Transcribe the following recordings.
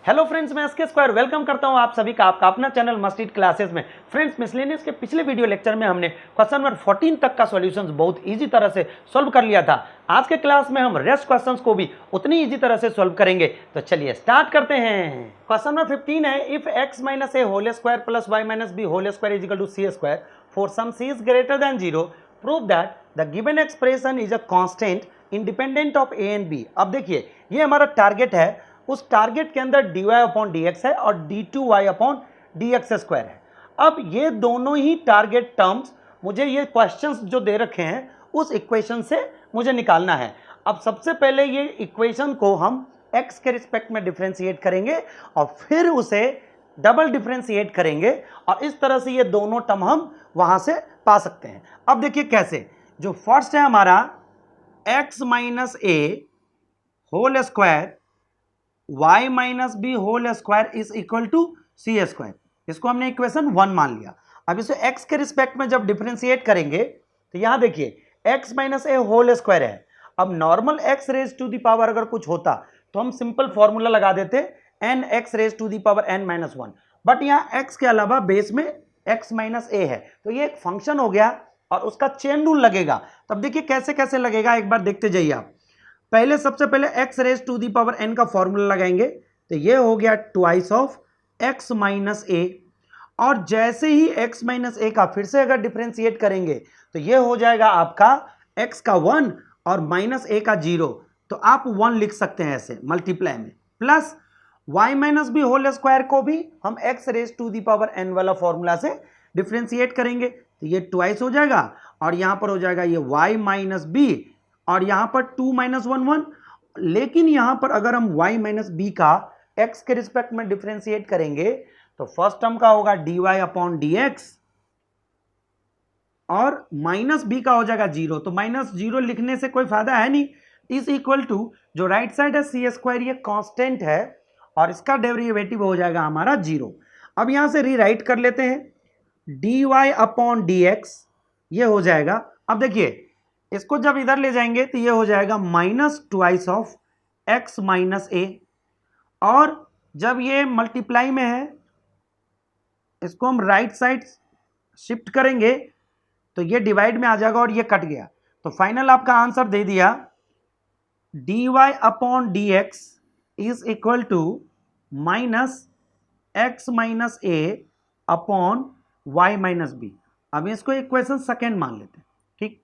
Hello friends, मैं SK square welcome करता हूं आप सभी का आपका अपना चैनल मस्टिड क्लासेस में। फ्रेंड्स, मिसलेनियस के पिछले वीडियो लेक्चर में हमने क्वेश्चन नंबर 14 तक का सॉल्यूशंस बहुत इजी तरह से सॉल्व कर लिया था। आज के क्लास में हम रेस्ट क्वेश्चंस को भी उतनी इजी तरह से सॉल्व करेंगे। तो चलिए स्टार्ट करते हैं। क्वेश्चन नंबर 15 है, if x minus A whole square plus Y minus B whole square is equal to C square for some c is greater than 0 prove that the given expression is a constant independent of A and B. अब देखिए, ये हमारा target है। उस target के अंदर dy upon dx है और d2y अपॉन dx स्क्वायर है। अब ये दोनों ही टारगेट टर्म्स मुझे ये क्वेश्चंस जो दे रखे हैं उस इक्वेशन से मुझे निकालना है। अब सबसे पहले ये इक्वेशन को हम x के रिस्पेक्ट में डिफरेंशिएट करेंगे और फिर उसे डबल डिफरेंशिएट करेंगे और इस तरह से ये दोनों टर्म हम वहां से पा सकते हैं। अब देखिए कैसे, जो फर्स्ट है हमारा x minus A whole square y minus B whole square is equal to C square, इसको हमने इक्वेशन 1 मान लिया। अब इसे x के रिस्पेक्ट में जब डिफरेंशिएट करेंगे तो यहां देखिए x minus A whole square है। अब normal x raise to the power अगर कुछ होता तो हम सिंपल फॉर्मूला लगा देते n x raise to the power n minus 1, but यहां x के अलावा बेस में x माइनस ए है तो ये एक फंक्शन हो गया और उसका चेन रूल लगेगा। तब देखिए कैसे कैसे लगेगा, एक बार देखते जाइए आप। पहले सबसे पहले x raise to the power n का फॉर्मूला लगाएंगे तो ये हो गया twice of x minus A, और जैसे ही x माइनस ए का फिर से अगर डिफरेंशिएट करेंगे तो ये हो जाएगा आपका x का 1 और माइनस ए का 0, तो आप 1 लिख सकते हैं ऐसे मल्टीप्लाई में, plus y minus B whole square को भी हम x raise to the power n वाला फॉर्मूला से डिफरेंशिएट करेंगे तो ये ट्वाइस हो जाएगा और यहां पर हो जाएगा ये y माइनस बी और यहां पर 2 माइनस 1 1, लेकिन यहां पर अगर हम y माइनस बी का x के रिस्पेक्ट में डिफरेंशिएट करेंगे तो फर्स्ट टर्म का होगा dy अपॉन dx और माइनस बी का हो जाएगा 0, तो माइनस 0 लिखने से कोई फायदा है नहीं। इज इक्वल टू जो राइट साइड है सी स्क्वायर, ये कांस्टेंट है और इसका डेरिवेटिव हो जाएगा हमारा 0। अब यहां से रीराइट कर लेते हैं dy अपॉन dx, ये हो जाएगा। अब देखिए इसको जब इधर ले जाएंगे तो ये हो जाएगा minus twice of x minus A, और जब ये मल्टीप्लाई में है इसको हम राइट साइड शिफ्ट करेंगे तो ये डिवाइड में आ जाएगा और ये कट गया, तो फाइनल आपका आंसर दे दिया dy upon dx is equal to minus x minus A upon y minus B. अब इसको इक्वेशन सेकेंड मान लेते हैं। ठीक,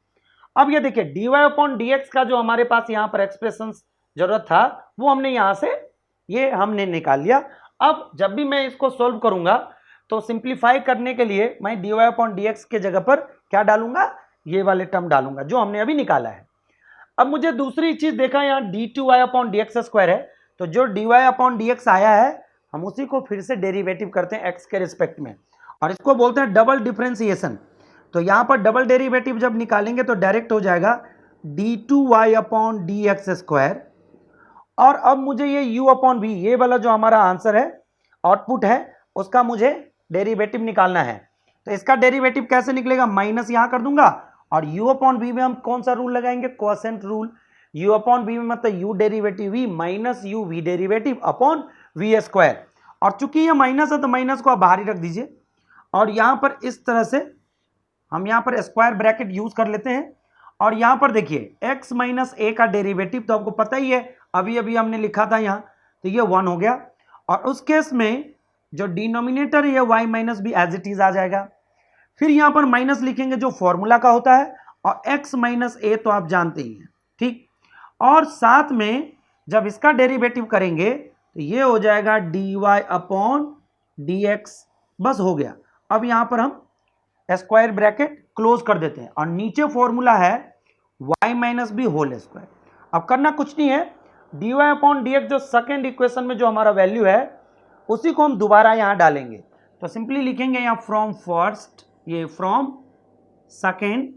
अब ये देखिए dy अपॉन dx का जो हमारे पास यहाँ पर एक्सप्रेशन जरूरत था वो हमने यहाँ से ये हमने निकाल लिया। अब जब भी मैं इसको सोल्व करूंगा तो सिंप्लीफाई करने के लिए मैं dy अपॉन dx के जगह पर क्या डालूंगा, ये वाले टर्म डालूंगा जो हमने अभी निकाला है। अब मुझे दूसरी चीज देखा, यहाँ d2y अपॉन dx स्क्वायर है, तो जो dy अपॉन dx आया है हम उसी को फिर से डेरिवेटिव करते हैं x के रिस्पेक्ट में और इसको बोलते हैं डबल डिफरेंशिएशन। तो यहां पर डबल डेरिवेटिव जब निकालेंगे तो डायरेक्ट हो जाएगा d2y अपॉन dx स्क्वायर, और अब मुझे ये u अपॉन v, ये वाला जो हमारा आंसर है आउटपुट है उसका मुझे डेरिवेटिव निकालना है। तो इसका डेरिवेटिव कैसे निकलेगा, माइनस यहां कर दूंगा और u अपॉन v में हम कौन सा रूल लगाएंगे, quotient rule. u upon v में मतलब u derivative v minus u v derivative upon v square, और चूंकि ये माइनस है तो माइनस को आप बाहर ही रख दीजिए और यहां पर इस तरह से हम यहां पर स्क्वायर ब्रैकेट यूज कर लेते हैं। और यहां पर देखिए x माइनस ए का डेरिवेटिव तो आपको पता ही है, अभी अभी हमने लिखा था यहां, तो ये 1 हो गया और उस केस में जो डिनोमिनेटर है y minus B as it is आ जाएगा। फिर यहां पर माइनस लिखेंगे जो फॉर्मूला का होता है, और x माइनस ए तो आप जानते ही हैं। ठीक, और साथ में जब इसका डेरिवेटिव करेंगे तो ये हो जाएगा dy अपॉन dx, बस हो गया। अब यहां पर हम स्क्वायर ब्रैकेट क्लोज कर देते हैं और नीचे फॉर्मूला है y minus B whole square. अब करना कुछ नहीं है, dy अपॉन dx जो सेकेंड इक्वेशन में जो हमारा वैल्यू है उसी को हम दोबारा यहां डालेंगे। तो सिंपली लिखेंगे यहां फ्रॉम फर्स्ट, ये फ्रॉम सेकेंड,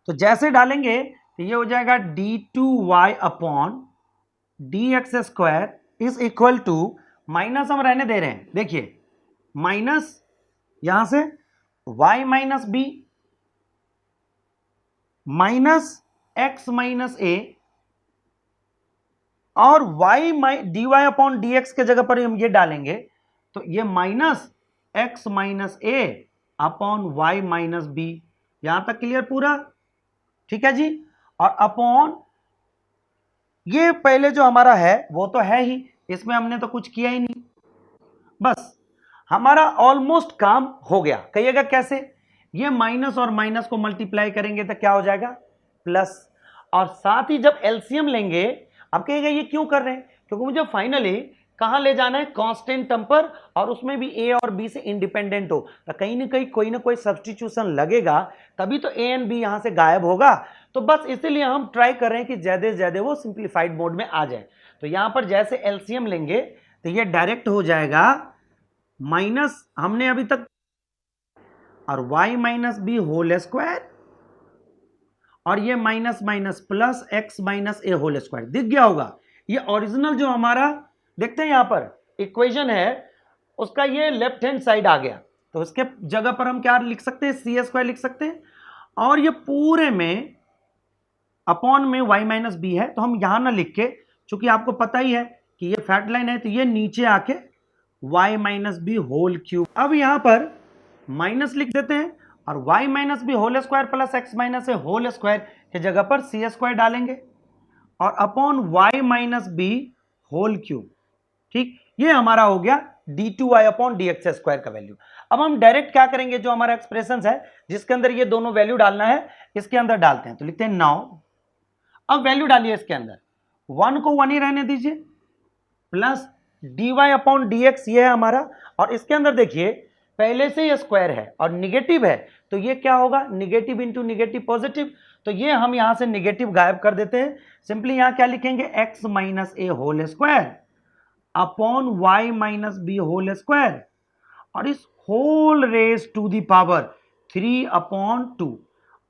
तो जैसे डालेंगे तो ये हो जाएगा d2y upon dx square is equal to, minus हम रहने दे रहे हैं, देखिए माइनस यहां से y minus B minus x minus A और y dy अपॉन dx के जगह पर हम ये डालेंगे तो ये minus x minus a upon y minus b, यहां तक क्लियर पूरा? ठीक है जी। और अपॉन ये पहले जो हमारा है वो तो है ही, इसमें हमने तो कुछ किया ही नहीं, बस हमारा ऑलमोस्ट काम हो गया। कहिएगा कैसे? ये माइनस और माइनस को मल्टीप्लाई करेंगे तो क्या हो जाएगा? प्लस। और साथ ही जब एलसीएम लेंगे, अब कहिएगा ये क्यों कर रहे हैं? क्योंकि मुझे फाइनली कहां ले जाना है? कांस्टेंट टर्म पर, और उसमें भी ए और बी से इंडिपेंडेंट हो, तो कहीं ना कोई सब्स्टिट्यूशन लगेगा, तभी तो ए एंड बी यहां से गायब होगा। तो बस इसीलिए हम ट्राई कर रहे हैं कि ज्यादा से ज्यादा वो सिंप्लीफाइड मोड में आ जाए। तो यहां पर जैसे एलसीएम लेंगे तो ये डायरेक्ट हो जाएगा माइनस, हमने अभी तक, और y minus B whole square, और ये minus minus plus x minus A whole square. दिख गया होगा ये ओरिजिनल जो हमारा, देखते हैं यहां पर इक्वेशन है उसका, ये लेफ्ट हैंड साइड आ गया, तो इसके जगह पर हम क्या लिख सकते हैं? सी स्क्वायर लिख सकते हैं। और ये पूरे में अपॉन में y माइनस बी है, तो हम यहां ना लिख के, चूंकि आपको पता ही है कि ये फैट लाइन है, तो ये नीचे आके y minus B whole cube. अब यहां पर माइनस लिख देते हैं, और y minus B whole square plus x minus A whole square की जगह पर सी स्क्वायर डालेंगे, और upon y minus B whole cube. ठीक, ये हमारा हो गया d2y अपॉन dx स्क्वायर का वैल्यू। अब हम डायरेक्ट क्या करेंगे, जो हमारा एक्सप्रेशन है जिसके अंदर ये दोनों वैल्यू डालना है, इसके अंदर डालते हैं। तो लिखते हैं नाउ, अब वैल्यू डालिए इसके अंदर, 1 को 1 ही रहने दीजिए, प्लस dy अपॉन dx ये है हमारा, और इसके अंदर देखिए पहले से ये स्क्वायर है और निगेटिव है, तो ये क्या होगा? निगेटिव इंटू निगेटिव पॉजिटिव, तो ये हम यहां से निगेटिव गायब कर देते हैं। सिंपली यहां क्या लिखेंगे? x minus A whole square upon y minus B whole square, और इस whole raise to the power 3 upon 2।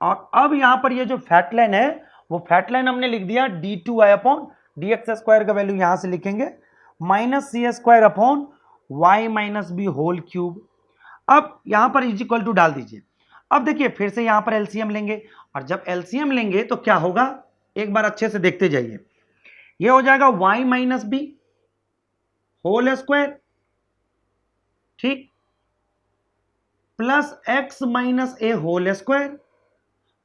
और अब यहां पर ये जो फैट लाइन है, वो फैट लाइन हमने लिख दिया d2y अपॉन dx स्क्वायर का वैल्यू यहां से लिखेंगे minus C square upon y minus B whole cube. अब यहां पर इज इक्वल टू डाल दीजिए। अब देखिए फिर से यहां पर एलसीएम लेंगे, और जब एलसीएम लेंगे तो क्या होगा? एक बार अच्छे से देखते जाइए। ये हो जाएगा y minus B whole square, ठीक, plus x minus A whole square,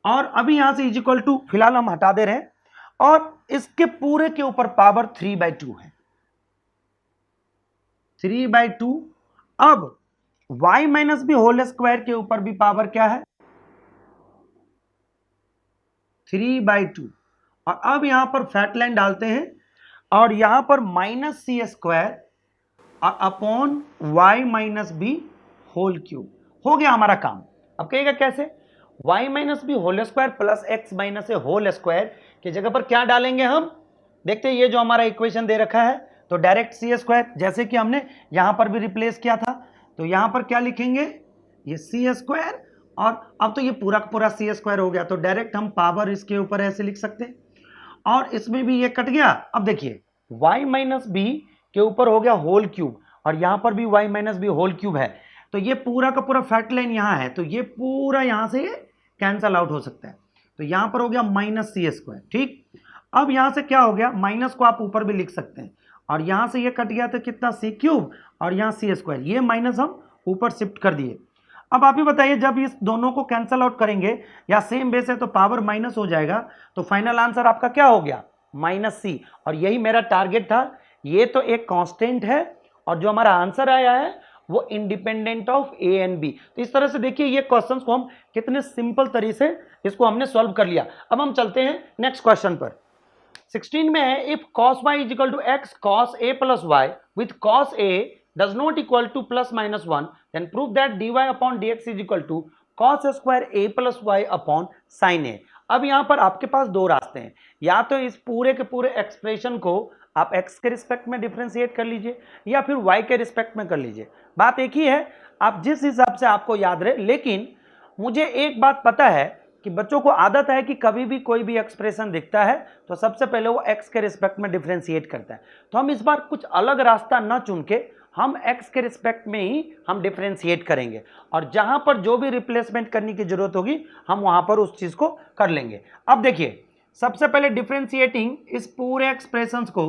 और अभी यहां से इज इक्वल टू फिलहाल हम हटा दे रहे हैं, और इसके पूरे के ऊपर पावर 3/2 है, 3/2। अब y minus B whole square के ऊपर भी पावर क्या है? 3/2। और अब यहां पर फैट लाइन डालते हैं, और यहां पर माइनस सी स्क्वायर और upon y minus B whole cube. हो गया हमारा काम। अब कहिएगा कैसे? y minus B whole square plus x minus A whole square की जगह पर क्या डालेंगे हम? देखते हैं ये जो हमारा इक्वेशन दे रखा है, तो डायरेक्ट सी स्क्वायर, जैसे कि हमने यहां पर भी रिप्लेस किया था, तो यहां पर क्या लिखेंगे? ये सी स्क्वायर, और अब तो ये पूरा का पूरा सी स्क्वायर हो गया, तो डायरेक्ट हम पावर इसके ऊपर ऐसे लिख सकते हैं, और इसमें भी ये कट गया। अब देखिए y माइनस बी के ऊपर हो गया होल क्यूब, और यहां पर भी y minus B whole cube है, तो ये पूरा का पूरा फैट लाइन यहां है, तो ये पूरा यहां से कैंसल आउट हो सकता है, तो यहां पर हो गया माइनस सी स्क्वायर। ठीक, अब यहां से क्या हो गया? माइनस को आप ऊपर भी लिख सकते हैं, और यहां से ये कट गया तो कितना? सी क्यूब, और यहां सी स्क्वायर, ये माइनस हम ऊपर शिफ्ट कर दिए। अब आप ही बताइए, जब इस दोनों को कैंसल आउट करेंगे या सेम बेस है तो पावर माइनस हो जाएगा, तो फाइनल आंसर आपका क्या हो गया? माइनस सी। और यही मेरा टारगेट था। ये तो एक कांस्टेंट है, और जो हमारा आंसर आया है वो independent of A and B. तो इस तरह से देखिए ये क्वेश्चंस को हम कितने सिंपल तरीके से इसको हमने सॉल्व कर लिया। अब हम चलते हैं नेक्स्ट क्वेश्चन पर। 16 में है, if cos y is equal to x cos a plus y with cos a does not equal to plus minus 1, then prove that dy upon dx is equal to cos square a plus y upon sin a। अब यहां पर आपके पास दो रास्ते हैं, या तो इस पूरे के पूरे एक्सप्रेशन को आप x के रिस्पेक्ट में डिफरेंशिएट कर लीजिए, या फिर y के रिस्पेक्ट में कर लीजिए। बात एक ही है, आप जिस हिसाब से आपको याद रहे। लेकिन मुझे एक बात पता है कि बच्चों को आदत है कि कभी भी कोई भी एक्सप्रेशन दिखता है तो सबसे पहले वो x के रिस्पेक्ट में डिफरेंशिएट करता है। तो हम इस बार कुछ अलग रास्ता न चुन के हम x के रिस्पेक्ट में ही हम डिफरेंशिएट करेंगे, और जहां पर जो भी रिप्लेसमेंट करने की जरूरत होगी हम वहां पर उस चीज को कर लेंगे। अब देखिए, सबसे पहले डिफरेंशिएटिंग इस पूरे एक्सप्रेशंस को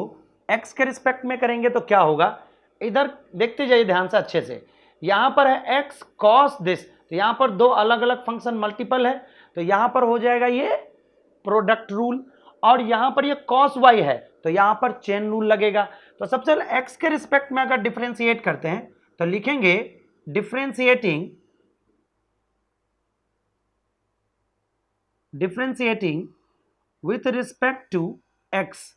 एक्स के रिस्पेक्ट में करेंगे तो क्या होगा, इधर देखते जाइए ध्यान से अच्छे से, यहां पर है एक्स कॉस दिस, तो यहां पर दो अलग अलग फंक्शन मल्टीपल है, तो यहां पर हो जाएगा ये प्रोडक्ट रूल, और यहां पर ये कॉस वाई है तो यहां पर चेन रूल लगेगा। तो सबसे पहले एक्स के रिस्पेक्ट में अगर डिफरेंशिएट करते हैं तो लिखेंगे differentiating with respect to x.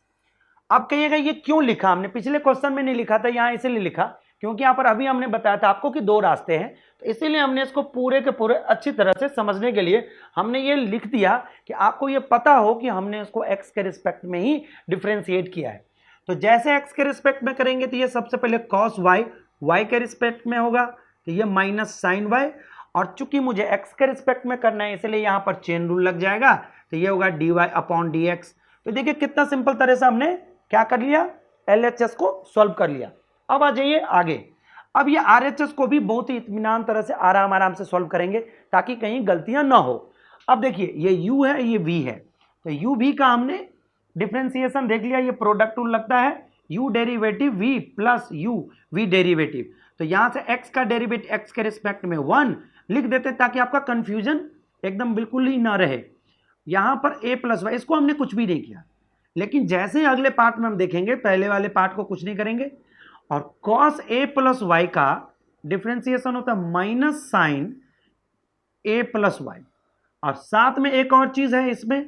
अब कहिएगा ये क्यों लिखा हमने, पिछले क्वेश्चन में नहीं लिखा था, यहां इसीलिए लिखा क्योंकि यहां पर अभी हमने बताया था आपको कि दो रास्ते हैं, तो इसीलिए हमने इसको पूरे के पूरे अच्छी तरह से समझने के लिए हमने ये लिख दिया कि आपको ये पता हो कि हमने इसको एक्स के रिस्पेक्ट में ही डिफरेंशिएट किया है। तो जैसे एक्स के रिस्पेक्ट में करेंगे तो ये सबसे पहले कॉस वाई, वाई के रिस्पेक्ट में होगा तो ये माइनस साइन वाई, और चूंकि मुझे एक्स के रिस्पेक्ट में करना है इसलिए यहां पर चेन रूल लग जाएगा, तो ये होगा d Y upon D x. तो देखिए कितना सिंपल तरह से हमने क्या कर लिया, LHS को सॉल्व कर लिया। अब आ जाइए आगे, अब ये RHS को भी बहुत ही इत्मीनान तरह से आराम आराम से सॉल्व करेंगे ताकि कहीं गलतियां ना हो। अब देखिए ये U है ये V है, तो U V का हमने डिफरेंशिएशन देख लिया, ये प्रोडक्ट रूल लगता है, U derivative V plus U V derivative, तो यहां से x का डेरिवेटिव x के रिस्पेक्ट में 1 लिख देते ताकि आपका कंफ्यूजन एकदम बिल्कुल ही ना रहे। यहां पर a प्लस वाई, इसको हमने कुछ भी नहीं किया, लेकिन जैसे ही अगले पार्ट में हम देखेंगे पहले वाले पार्ट को कुछ नहीं करेंगे, और cos a प्लस वाई का डिफरेंशिएशन होता है minus sine a plus y, और साथ में एक और चीज है इसमें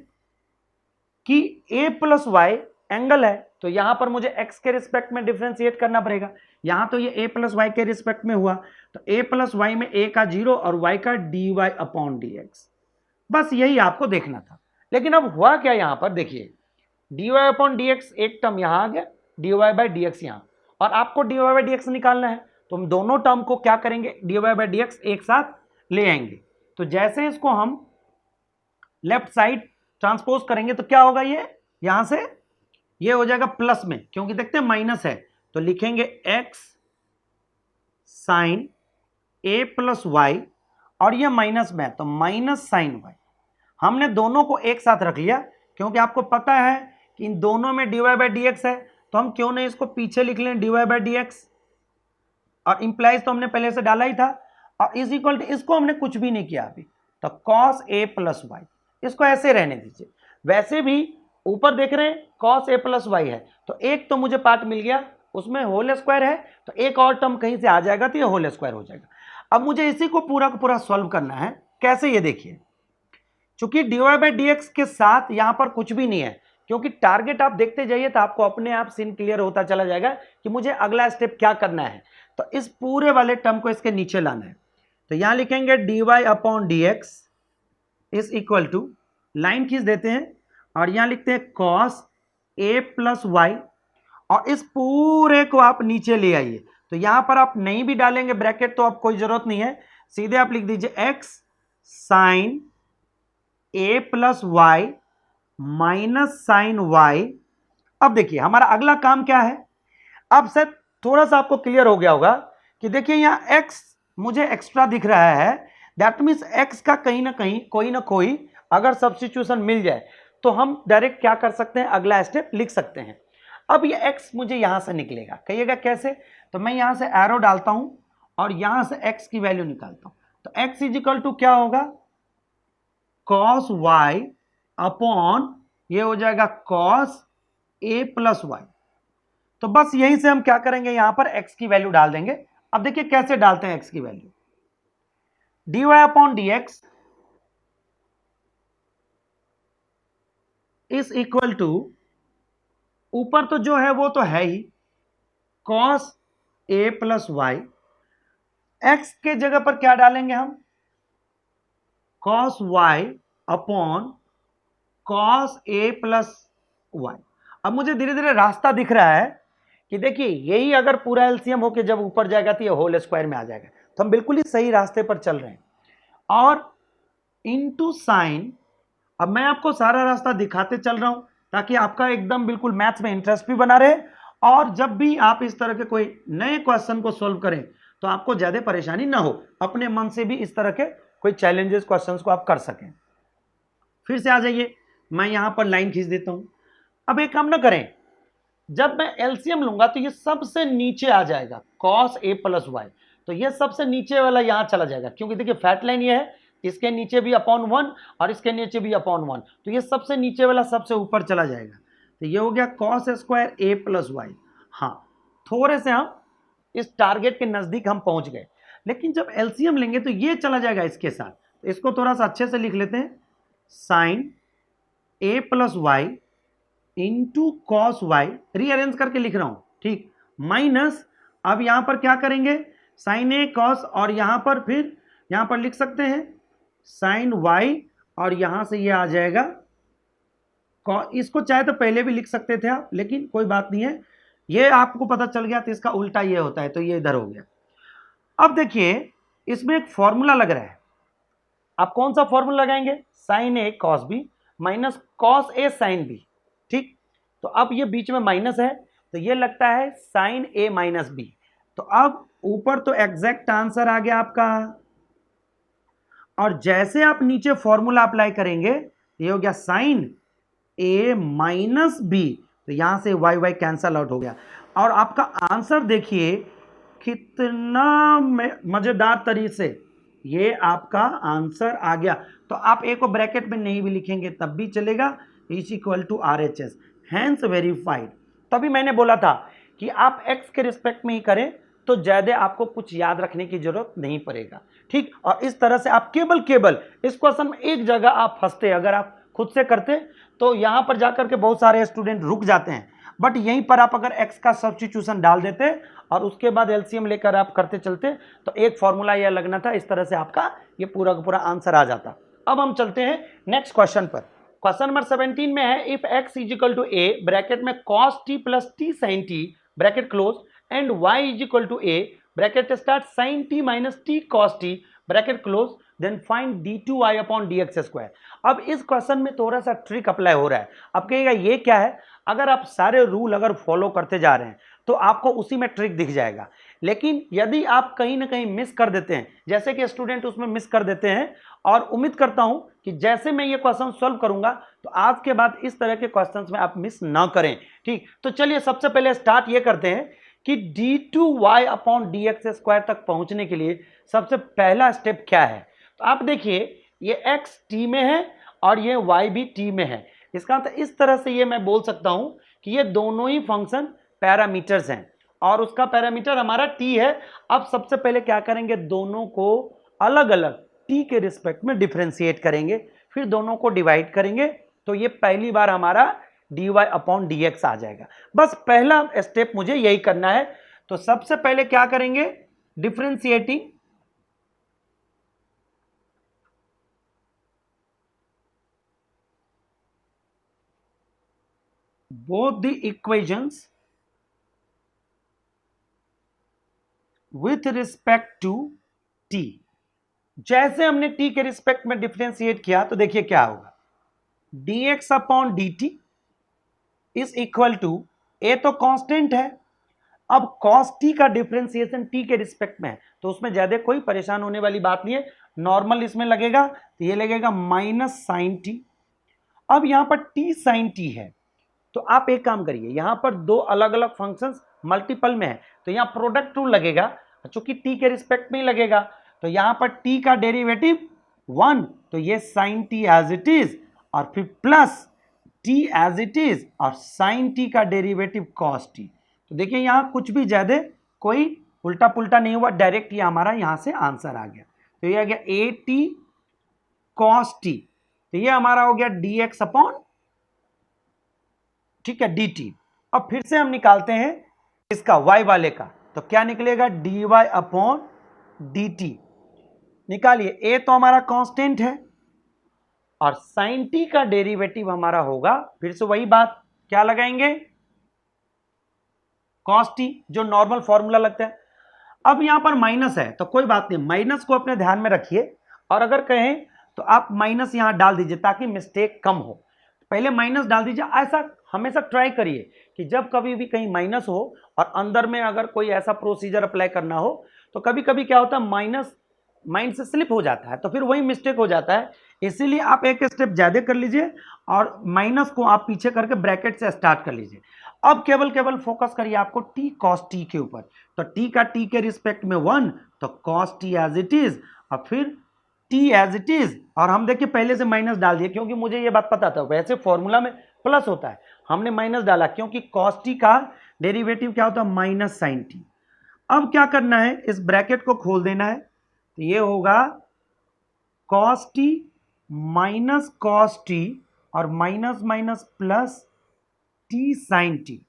कि a प्लस वाई एंगल है, तो यहां पर मुझे x के रिस्पेक्ट में डिफरेंशिएट करना पड़ेगा। यहां तो ये a प्लस वाई के रिस्पेक्ट में हुआ, तो a प्लस वाई में a का 0 और y का dy अपॉन dx, बस यही आपको देखना था। लेकिन अब हुआ क्या, यहां पर देखिए dy अपॉन dx एक टर्म यहां आ गया, dy बाई dx यहां, और आपको dy बाई dx निकालना है, तो हम दोनों टर्म को क्या करेंगे, dy बाई dx एक साथ ले आएंगे। तो जैसे इसको हम लेफ्ट साइड ट्रांसपोज करेंगे तो क्या होगा, ये यहां से ये हो जाएगा प्लस में, क्योंकि देखते हैं माइनस है, तो लिखेंगे x sine a plus y, और ये माइनस में है तो माइनस साइन वाई। हमने दोनों को एक साथ रख लिया क्योंकि आपको पता है कि इन दोनों में dy बाई dx है, तो हम क्यों नहीं इसको पीछे लिख लें dy बाई dx, और इंप्लाइज तो हमने पहले से डाला ही था, और इज इक्वल टू इसको हमने कुछ भी नहीं किया अभी, तो cos a प्लस वाई, इसको ऐसे रहने दीजिए। वैसे भी ऊपर देख रहे हैं cos a प्लस वाई है, तो एक तो मुझे पार्ट मिल गया, उसमें होल स्क्वायर है, तो एक और टर्म कहीं से आ जाएगा तो ये होल स्क्वायर हो जाएगा। अब मुझे इसी को पूरा का पूरा सॉल्व करना है, कैसे ये देखिए, चूंकि dy बाई dx के साथ यहां पर कुछ भी नहीं है, क्योंकि टारगेट आप देखते जाइए तो आपको अपने आप सीन क्लियर होता चला जाएगा कि मुझे अगला स्टेप क्या करना है। तो इस पूरे वाले टर्म को इसके नीचे लाना है, तो यहां लिखेंगे dy upon dx is equal to, line खींच देते हैं और यहां लिखते हैं cos a प्लस वाई, और इस पूरे को आप नीचे ले आइए, तो यहां पर आप नहीं भी डालेंगे ब्रैकेट तो आप कोई जरूरत नहीं है, सीधे आप लिख दीजिए x sine a plus Y minus sine y. अब देखिए हमारा अगला काम क्या है, अब से थोड़ा सा आपको क्लियर हो गया होगा कि देखिए यहां x मुझे एक्स्ट्रा दिख रहा है, दैट मीन्स x का कहीं ना कहीं कोई ना कोई अगर सब्स्टिट्यूशन मिल जाए तो हम डायरेक्ट क्या कर सकते हैं, अगला स्टेप लिख सकते हैं। अब ये x मुझे यहां से निकलेगा, कहिएगा कैसे, तो मैं यहां से एरो डालता हूं और यहां से x की वैल्यू निकालता हूं, तो x इज इक्वल टू क्या होगा, cos y अपॉन ये हो जाएगा cos a प्लस वाई। तो बस यहीं से हम क्या करेंगे, यहां पर x की वैल्यू डाल देंगे। अब देखिए कैसे डालते हैं x की value, dy upon dx is equal to, ऊपर तो जो है वो तो है ही cos a plus y, x के जगह पर क्या डालेंगे हम, cos y upon cos a plus y. अब मुझे धीरे धीरे रास्ता दिख रहा है कि देखिए यही अगर पूरा एलसीएम होके जब ऊपर जाएगा तो ये होल स्क्वायर में आ जाएगा, तो हम बिल्कुल ही सही रास्ते पर चल रहे हैं। और इनटू साइन, अब मैं आपको सारा रास्ता दिखाते चल रहा हूं ताकि आपका एकदम बिल्कुल मैथ्स में इंटरेस्ट भी बना रहे, और जब भी आप इस तरह के कोई नए क्वेश्चन को सॉल्व करें तो आपको ज्यादा परेशानी ना हो, अपने मन से भी इस तरह के कोई चैलेंजेस क्वेश्चंस को आप कर सकें। फिर से आ जाइए, मैं यहां पर लाइन खींच देता हूं। अब एक काम ना करें, जब मैं एलसीएम लूंगा तो ये सबसे नीचे आ जाएगा cos a प्लस वाई, तो ये सबसे नीचे वाला यहां चला जाएगा, क्योंकि देखिए फैट लाइन ये है, इसके नीचे भी अपॉन 1 और इसके नीचे भी अपॉन 1, तो ये सबसे नीचे वाला सबसे ऊपर चला जाएगा, तो ये हो गया cos square a plus y. हाँ, थोड़े से हम इस टारगेट के नजदीक हम पहुंच गए, लेकिन जब एलसीएम लेंगे तो ये चला जाएगा इसके साथ, तो इसको थोड़ा सा अच्छे से लिख लेते हैं, sine a plus y into cos y, rearrange करके लिख रहा हूं, ठीक, माइनस, अब यहां पर क्या करेंगे, साइन ए कॉस, और यहां पर फिर यहां पर लिख सकते हैं साइन वाई, और यहां से ये आ जाएगा, इसको चाहे तो पहले भी लिख सकते थे आप, लेकिन कोई बात नहीं है, ये आपको पता चल गया तो इसका उल्टा ये होता है, तो ये इधर हो गया। अब देखिए इसमें एक फॉर्मूला लग रहा है, आप कौन सा फॉर्मूला लगाएंगे, sign A cos B minus cos a sine B, ठीक, तो अब ये बीच में माइनस है, तो ये लगता है साइन ए माइनस बी, तो अब ऊपर तो एग्जैक्ट आंसर आ गया आपका, और जैसे आप नीचे फॉर्मूला अप्लाई करेंगे ये हो गया साइन ए माइनस बी, तो यहां से वाई वाई कैंसल आउट हो गया, और आपका आंसर देखिए कितना मजेदार तरीके से ये आपका आंसर आ गया। तो आप ए को ब्रैकेट में नहीं भी लिखेंगे तब भी चलेगा, is equal to RHS, hence verified. तभी मैंने बोला था कि आप x के रिस्पेक्ट में ही करें तो ज़्यादा आपको कुछ याद रखने की जरूरत नहीं पड़ेगा, ठीक, और इस तरह से आप केवल इस क्वेश्चन में एक जगह आप फंसते, अगर आप खुद से करते तो यहां पर जाकर के बहुत सारे स्टूडेंट रुक जाते हैं, बट यहीं पर आप अगर x का सब्स्टिट्यूशन डाल देते और उसके बाद एलसीएम लेकर आप करते चलते तो एक फॉर्मूला यह लगना था, इस तरह से आपका ये पूरा का पूरा आंसर आ जाता। अब हम चलते हैं नेक्स्ट क्वेश्चन पर। क्वेश्चन नंबर 17 में है, if x is equal to a bracket में cos t plus t sin t bracket close and y is equal to a bracket start sin t minus t cos t bracket close, then find d2y upon dx square. अब इस question में थोड़ा सा trick apply हो रहा है। अब कहिएगा ये क्या है, अगर आप सारे रूल अगर फॉलो करते जा रहे हैं तो आपको उसी में ट्रिक दिख जाएगा, लेकिन यदि आप कहीं ना कहीं मिस कर देते हैं, जैसे कि स्टूडेंट उसमें मिस कर देते हैं, और उम्मीद करता हूं कि जैसे मैं ये क्वेश्चन सॉल्व करूंगा तो आज के बाद इस तरह के क्वेश्चंस में आप मिस ना करें, ठीक। तो चलिए सबसे पहले स्टार्ट ये करते हैं कि d2y अपॉन dx स्क्वायर तक पहुंचने के लिए सबसे पहला स्टेप क्या है। तो आप देखिए ये x t में है और ये y भी t में है, इसका मतलब इस तरह से ये मैं बोल सकता हूं कि ये दोनों ही फंक्शन पैरामीटर्स हैं और उसका पैरामीटर हमारा t है। अब सबसे पहले क्या करेंगे, दोनों को अलग अलग t के रिस्पेक्ट में डिफरेंशिएट करेंगे, फिर दोनों को डिवाइड करेंगे, तो ये पहली बार हमारा dy अपॉन dx आ जाएगा। बस पहला स्टेप मुझे यही करना है। तो सबसे पहले क्या करेंगे, differentiating both the equations with respect to t। जैसे हमने t के रिस्पेक्ट में डिफरेंशिएट किया तो देखिए क्या होगा, dx upon dt is equal to, a तो कांस्टेंट है, अब cos t का डिफरेंशिएशन t के रिस्पेक्ट में है तो उसमें ज्यादा कोई परेशान होने वाली बात नहीं है, नॉर्मल इसमें लगेगा तो ये लगेगा माइनस साइन t। अब यहां पर t साइन t है तो आप एक काम करिए, यहां पर दो अलग अलग फंक्शंस मल्टीपल में है तो यहां प्रोडक्ट रूल लगेगा, चूंकि t के रिस्पेक्ट में ही लगेगा तो यहां पर t का डेरिवेटिव 1, तो ये sine t as it is, और फिर plus t as it is, और साइन t का डेरिवेटिव cos t। तो देखिए यहां कुछ भी ज्यादा कोई उल्टा पुल्टा नहीं हुआ, डायरेक्ट ये हमारा यहां से आंसर आ गया। तो ये आ गया at cos t, तो ये हमारा हो गया dx अपॉन, ठीक है, dt। अब फिर से हम निकालते हैं इसका y वाले का, तो क्या निकलेगा, dy अपॉन dt। निकालिए, a तो हमारा कांस्टेंट है और sin t का डेरिवेटिव हमारा होगा, फिर से वही बात, क्या लगाएंगे, cos t, जो नॉर्मल फॉर्मूला लगता है। अब यहां पर माइनस है तो कोई बात नहीं, माइनस को अपने ध्यान में रखिए, और अगर कहें तो आप माइनस यहां डाल दीजिए ताकि मिस्टेक कम हो, पहले माइनस डाल दीजिए। ऐसा हमेशा ट्राई करिए कि जब कभी भी कहीं माइनस हो और अंदर में अगर कोई ऐसा प्रोसीजर अप्लाई करना हो तो कभी कभी क्या होता है, माइनस माइंड से स्लिप हो जाता है तो फिर वही मिस्टेक हो जाता है। इसीलिए आप एक स्टेप ज्यादा कर लीजिए और माइनस को आप पीछे करके ब्रैकेट से स्टार्ट कर लीजिए। अब केवल फोकस करिए आपको टी कॉस टी के ऊपर, तो टी का टी के रिस्पेक्ट में 1, तो cos t as it is, और फिर टी एज इट इज, और हम देखिए पहले से माइनस डाल दिए क्योंकि मुझे ये बात पता था, वैसे फॉर्मूला में प्लस होता है, हमने माइनस डाला क्योंकि कॉस टी का डेरिवेटिव क्या होता है माइनस साइन टी। अब क्या करना है, इस ब्रैकेट को खोल देना है, तो ये होगा cos T minus cos T और minus minus plus T sine T,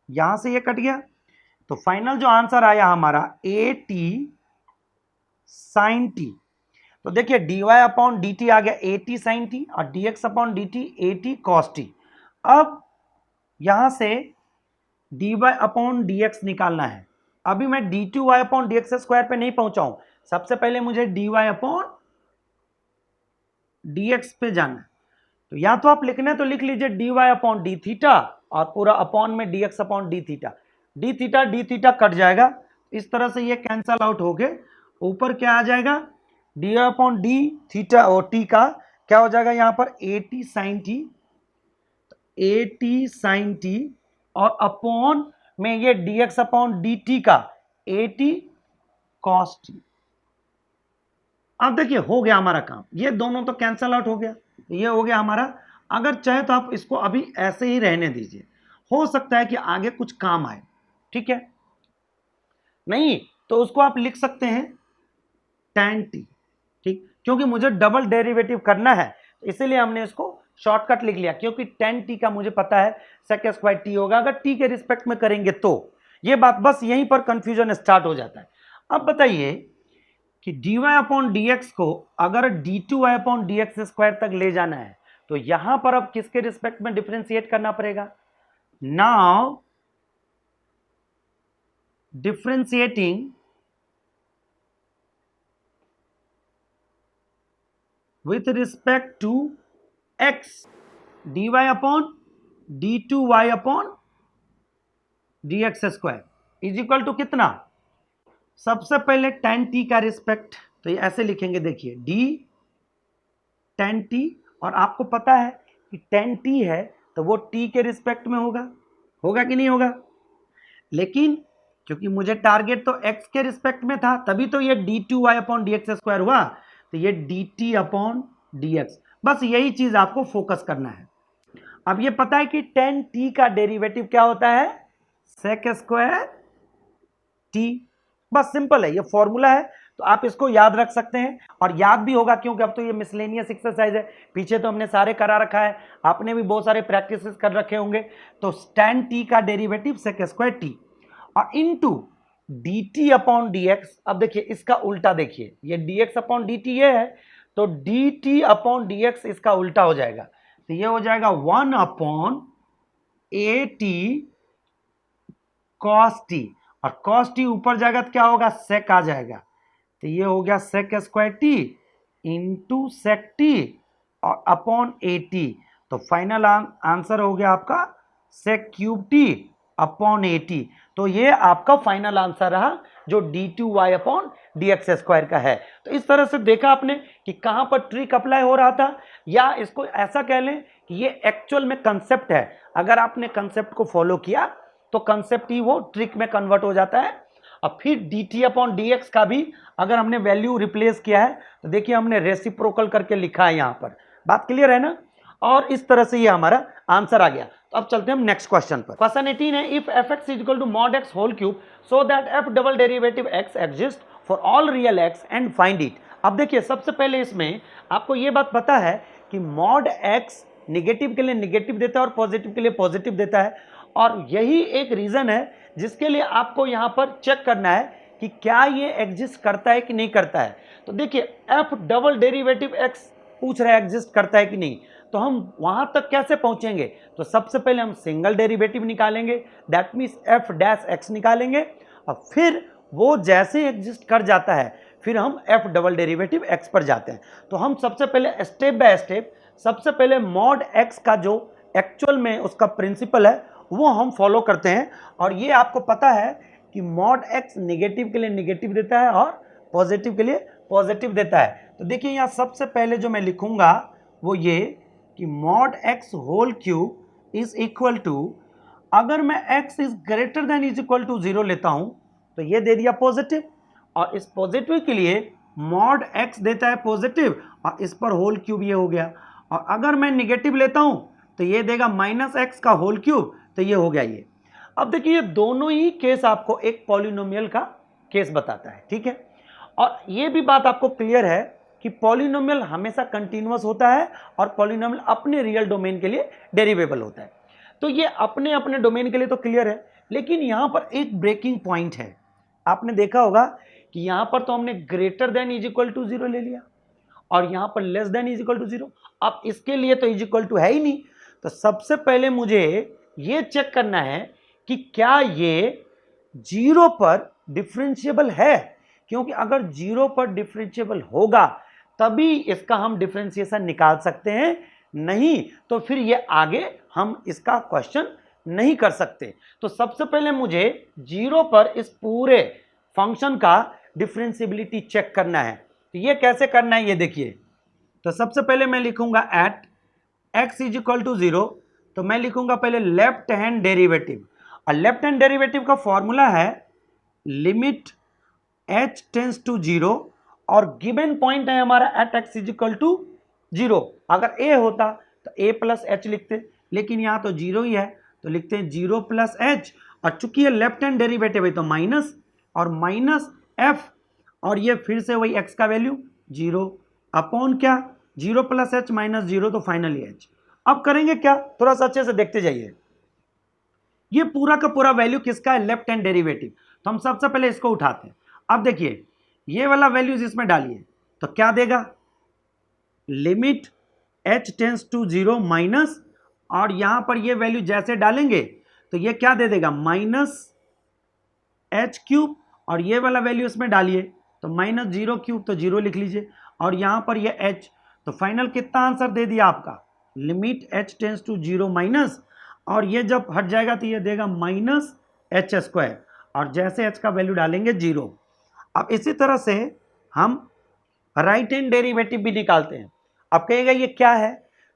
यहां से ये कट गया, तो फाइनल जो आंसर आया हमारा ए टी साइन टी। तो देखिए dy अपॉन डी टी आ गया ए टी साइन टी और dx upon D T A T cos T. अब यहां से dy अपॉन dx निकालना है, अभी मैं d2y अपॉन dx स्क्वायर पे नहीं पहुंचा हूं, सबसे पहले मुझे dy अपॉन dx पे जाना है, तो या तो आप लिखना है तो लिख लीजिए dy अपॉन डी थीटा और पूरा अपॉन में dx upon D theta cut जाएगा, इस तरह से ये कैंसल आउट हो गए, ऊपर क्या आ जाएगा dy अपॉन डी थीटा और t का क्या हो जाएगा यहाँ पर ए टी साइन टी और अपॉन में ये dx अपॉन डी टी का ए टी कॉस टी। अब देखिए हो गया हमारा काम, ये दोनों तो कैंसल आउट हो गया, ये हो गया हमारा। अगर चाहे तो आप इसको अभी ऐसे ही रहने दीजिए, हो सकता है कि आगे कुछ काम आए, ठीक है, नहीं तो उसको आप लिख सकते हैं tan t, ठीक, क्योंकि मुझे डबल डेरिवेटिव करना है इसीलिए हमने इसको शॉर्टकट लिख लिया, क्योंकि tan t का मुझे पता है sec स्क्वायर t होगा, अगर t के रिस्पेक्ट में करेंगे तो ये बात, बस यहीं पर कंफ्यूजन स्टार्ट हो जाता है। अब बताइए कि dy अपॉन dx को अगर d2y अपॉन dx स्क्वायर तक ले जाना है तो यहां पर अब किसके रिस्पेक्ट में डिफरेंशिएट करना पड़ेगा, now differentiating with respect to x, dy upon d2y upon dx square is equal to कितना, सबसे पहले tan t का रिस्पेक्ट, तो ये ऐसे लिखेंगे, देखिए d tan t, और आपको पता है कि tan t है तो वो t के रिस्पेक्ट में होगा कि नहीं होगा, लेकिन क्योंकि मुझे टारगेट तो x के रिस्पेक्ट में था तभी तो ये d2y अपॉन dx स्क्वायर हुआ, तो ये dt अपॉन dx, बस यही चीज आपको फोकस करना है। अब ये पता है कि tan t का डेरिवेटिव क्या होता है sec स्क्वायर t, बस सिंपल है, ये फॉर्मूला है, तो आप इसको याद रख सकते हैं और याद भी होगा क्योंकि अब तो ये मिसलेनियस एक्सरसाइज है, पीछे तो हमने सारे करा रखा है, आपने भी बहुत सारे प्रैक्टिसेस कर रखे होंगे। तो tan t का डेरिवेटिव sec स्क्वायर t और इनटू dt अपॉन dx, अब देखिए इसका उल्टा, देखिए ये dx अपॉन dt ये है, तो dt अपॉन dx इसका उल्टा हो जाएगा, तो ये हो जाएगा 1 upon a T cos T, और कॉस टी ऊपर जाएगा तो क्या होगा सेक आ जाएगा, तो ये हो गया sec square t into sec t और अपॉन ए टी, तो फाइनल आंसर हो गया आपका sec cube t upon a t. तो ये आपका फाइनल आंसर रहा जो d2y अपॉन dx स्क्वायर का है। तो इस तरह से देखा आपने कि कहां पर ट्रिक अप्लाई हो रहा था, या इसको ऐसा कह लें कि ये एक्चुअल में कंसेप्ट है, अगर आपने कंसेप्ट को फॉलो किया तो कंसेप्ट ही वो ट्रिक में कन्वर्ट हो जाता है। अब फिर dt अपॉन dx का भी अगर हमने वैल्यू रिप्लेस किया है तो देखिए हमने रेसिप्रोकल करके लिखा है, यहां पर बात क्लियर है ना, और इस तरह से ये हमारा आंसर आ गया। तो अब चलते हैं हम नेक्स्ट क्वेश्चन पर। क्वेश्चन 18 है, if fx is equal to mod x whole cube so that f double derivative x exist for all real x and find it. अब देखिए सबसे पहले इसमें आपको ये बात पता है कि मॉड x निगेटिव के लिए निगेटिव देता है और पॉजिटिव के लिए पॉजिटिव देता है, और यही एक रीजन है जिसके लिए आपको यहां पर चेक करना है कि क्या ये एग्जिस्ट करता है कि नहीं करता है। तो देखिए f डबल डेरिवेटिव x पूछ रहा है एग्जिस्ट करता है कि नहीं, तो हम वहां तक कैसे पहुंचेंगे, तो सबसे पहले हम सिंगल डेरिवेटिव निकालेंगे, that means f dash x निकालेंगे, और फिर वो जैसे एग्जिस्ट कर जाता है फिर हम f डबल डेरिवेटिव x पर जाते हैं। तो हम सबसे पहले स्टेप बाय स्टेप सबसे पहले मॉड x का जो एक्चुअल में उसका प्रिंसिपल है वो हम फॉलो करते हैं, और ये आपको पता है कि मॉड x निगेटिव के लिए निगेटिव देता है और पॉजिटिव के लिए पॉजिटिव देता है। तो देखिए यहाँ सबसे पहले जो मैं लिखूंगा वो ये कि mod x whole cube is equal to, अगर मैं x इज greater than is equal to 0 लेता हूं तो ये दे दिया पॉजिटिव, और इस पॉजिटिव के लिए मॉड x देता है पॉजिटिव, और इस पर होल क्यूब ये हो गया। और अगर मैं निगेटिव लेता हूं तो ये देगा माइनस एक्स का होल क्यूब, तो ये हो गया ये। अब देखिए ये दोनों ही केस आपको एक पॉलिनोमियल का केस बताता है, ठीक है। और ये भी बात आपको क्लियर है कि पॉलिनोमियल हमेशा कंटिन्यूअस होता है और पॉलिनोमियल अपने रियल डोमेन के लिए डेरिवेबल होता है। तो ये अपने अपने डोमेन के लिए तो क्लियर है, लेकिन यहां पर एक ब्रेकिंग पॉइंट है। आपने देखा होगा कि यहां पर तो हमने greater than is equal to 0 ले लिया और यहां पर less than is equal to 0। अब इसके लिए तो इज इक्वल टू है ही नहीं, तो सबसे पहले मुझे ये चेक करना है कि क्या ये 0 पर डिफरेंशिएबल है, क्योंकि अगर 0 पर डिफरेंशिएबल होगा तभी इसका हम डिफरेंशिएशन निकाल सकते हैं, नहीं तो फिर ये आगे हम इसका क्वेश्चन नहीं कर सकते। तो सबसे पहले मुझे 0 पर इस पूरे फंक्शन का डिफरेंशिएबिलिटी चेक करना है। तो ये कैसे करना है ये देखिए। तो सबसे पहले मैं लिखूंगा at x is equal to 0, तो मैं लिखूंगा पहले लेफ्ट हैंड डेरिवेटिव, और लेफ्ट हैंड डेरिवेटिव का फॉर्मूला है लिमिट h टेंस टू 0, और गिवन पॉइंट है हमारा at x is equal to 0। अगर a होता तो a प्लस h लिखते, लेकिन यहां तो 0 ही है तो लिखते हैं 0 प्लस h, और चूंकि ये लेफ्ट हैंड डेरिवेटिव है तो माइनस और माइनस f, और ये फिर से वही x का वैल्यू 0 अपॉन क्या 0 प्लस h माइनस 0, तो फाइनली h। अब करेंगे क्या, थोड़ा सा अच्छे से देखते जाइए। ये पूरा का पूरा वैल्यू किसका है, लेफ्ट हैंड डेरिवेटिव, तो हम सबसे पहले इसको उठाते हैं। अब देखिए ये वाला वैल्यूज इसमें डालिए तो क्या देगा, limit h tends to 0 minus, और यहां पर ये वैल्यू जैसे डालेंगे तो ये क्या दे देगा माइनस h क्यूब, और ये वाला वैल्यू इसमें डालिए तो माइनस 0 क्यूब, तो 0 लिख लीजिए, और यहां पर ये h, तो फाइनल कितना आंसर दे दिया आपका, limit h tends to 0 minus, और ये जब हट जाएगा तो ये देगा माइनस एच स्क्वायर, और जैसे h का वैल्यू डालेंगे 0। अब इसी तरह से हम राइट हैंड डेरिवेटिव भी निकालते हैं। अब कहेगा ये क्या है,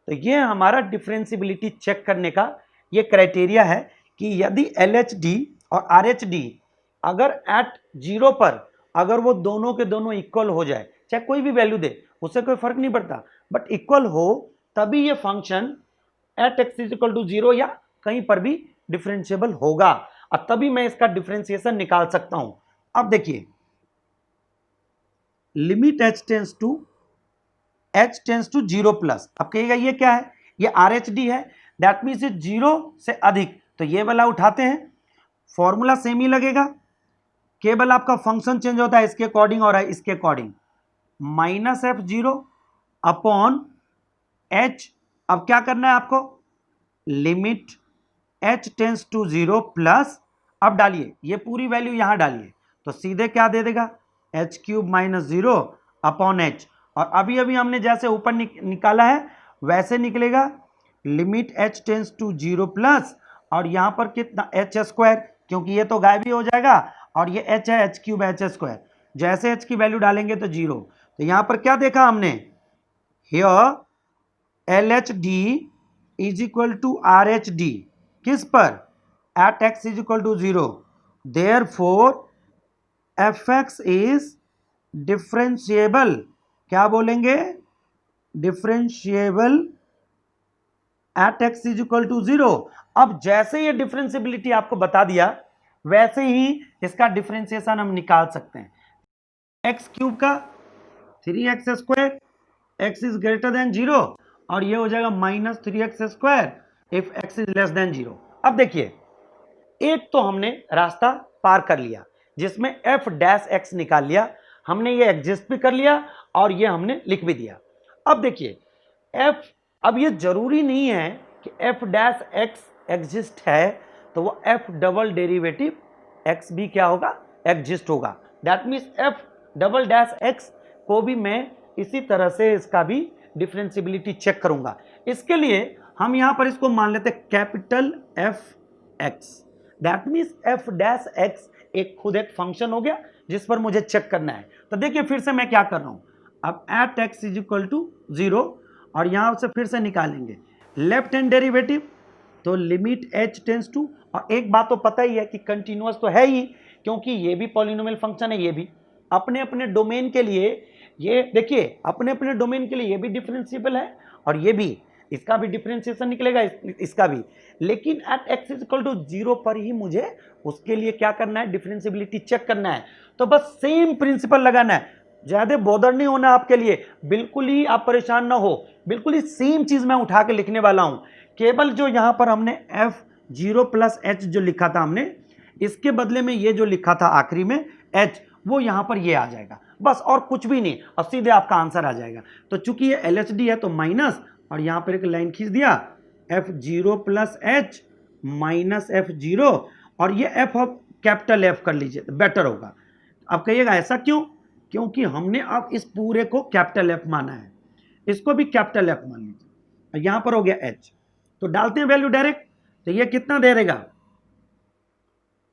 तो ये हमारा डिफरेंशिएबिलिटी चेक करने का ये क्राइटेरिया है कि यदि LHD और RHD अगर एट 0 पर अगर वो दोनों के दोनों इक्वल हो जाए, चाहे कोई भी वैल्यू दे उससे कोई फर्क नहीं पड़ता, बट इक्वल हो तभी ये function at x is equal to 0 या कहीं पर भी डिफरेंशिएबल होगा, और तभी मैं इसका डिफरेंशिएशन निकाल सकता हूं। अब देखिए limit h tends to 0 plus, अब कहिएगा ये क्या है, ये RHD है, दैट मीन्स 0 से अधिक, तो ये वाला उठाते हैं, फॉर्मूला सेम ही लगेगा, केवल आपका फंक्शन चेंज होता है इसके अकॉर्डिंग और इसके according, minus f0 upon h। अब क्या करना है आपको, limit h tends to 0 plus, अब डालिए ये पूरी वैल्यू यहां डालिए तो सीधे क्या दे देगा h cube minus 0 upon h, और अभी अभी हमने जैसे ऊपर निकाला है वैसे निकलेगा, limit h tends to 0 plus, और यहां पर कितना h स्क्वायर, क्योंकि ये तो गायब ही हो जाएगा, और ये h है h क्यूब h स्क्वायर, जैसे h की वैल्यू डालेंगे तो 0। तो यहां पर क्या देखा हमने, here LHD is equal to RHD, किस पर, at x is equal to 0, therefore fx is differentiable, क्या बोलेंगे, differentiable at x is equal to 0। अब जैसे ये डिफरेंशिएबिलिटी आपको बता दिया वैसे ही इसका डिफरेंशिएशन हम निकाल सकते हैं। x क्यूब का 3x स्क्वायर, x इज ग्रेटर देन 0, और ये हो जाएगा minus 3x square if x is less than 0। अब देखिए एक तो हमने रास्ता पार कर लिया जिसमें f डैश x निकाल लिया, हमने ये एग्जिस्ट भी कर लिया और ये हमने लिख भी दिया। अब देखिए f, अब ये जरूरी नहीं है कि f डैश x एग्जिस्ट है तो वो f डबल डेरिवेटिव x भी क्या होगा, एग्जिस्ट होगा, that means f double dash x को भी मैं इसी तरह से इसका भी डिफरेंशिएबिलिटी चेक करूंगा। इसके लिए हम यहां पर इसको मान लेते हैं capital fx, that means f dash x एक खुद एक फंक्शन हो गया जिस पर मुझे चेक करना है। तो देखिए फिर से मैं क्या कर रहा हूं, अब at x is equal to 0, और यहां से फिर से निकालेंगे लेफ्ट हैंड डेरिवेटिव, तो लिमिट h टेंस टू, और एक बात तो पता ही है कि कंटिन्यूअस तो है ही, क्योंकि ये भी पॉलिनोमियल फंक्शन है, ये भी अपने अपने डोमेन के लिए, ये देखिए अपने अपने डोमेन के लिए ये भी डिफरेंशिएबल है और ये भी, इसका भी डिफरेंशिएशन निकलेगा, इसका भी, लेकिन एट x इक्वल टू 0 पर ही मुझे उसके लिए क्या करना है, डिफरेंशिएबिलिटी चेक करना है। तो बस सेम प्रिंसिपल लगाना है, ज्यादा बॉदर नहीं होना आपके लिए, बिल्कुल ही आप परेशान ना हो, बिल्कुल ही सेम चीज मैं उठा के लिखने वाला हूं। केवल जो यहां पर हमने f0 प्लस h जो लिखा था हमने, इसके बदले में ये जो लिखा था आखिरी में h, वो यहां पर ये आ जाएगा, बस और कुछ भी नहीं, और सीधे आपका आंसर आ जाएगा। तो चूंकि ये LHD है तो माइनस, और यहां पर एक लाइन खींच दिया, f0 plus h minus f0, और ये f कैपिटल F कर लीजिए तो बेटर होगा। अब कहिएगा ऐसा क्यों? क्योंकि हमने अब इस पूरे को कैपिटल F माना है, इसको भी कैपिटल F मान लीजिए, यहां पर हो गया h, तो डालते हैं वैल्यू डायरेक्ट, तो ये कितना दे देगा,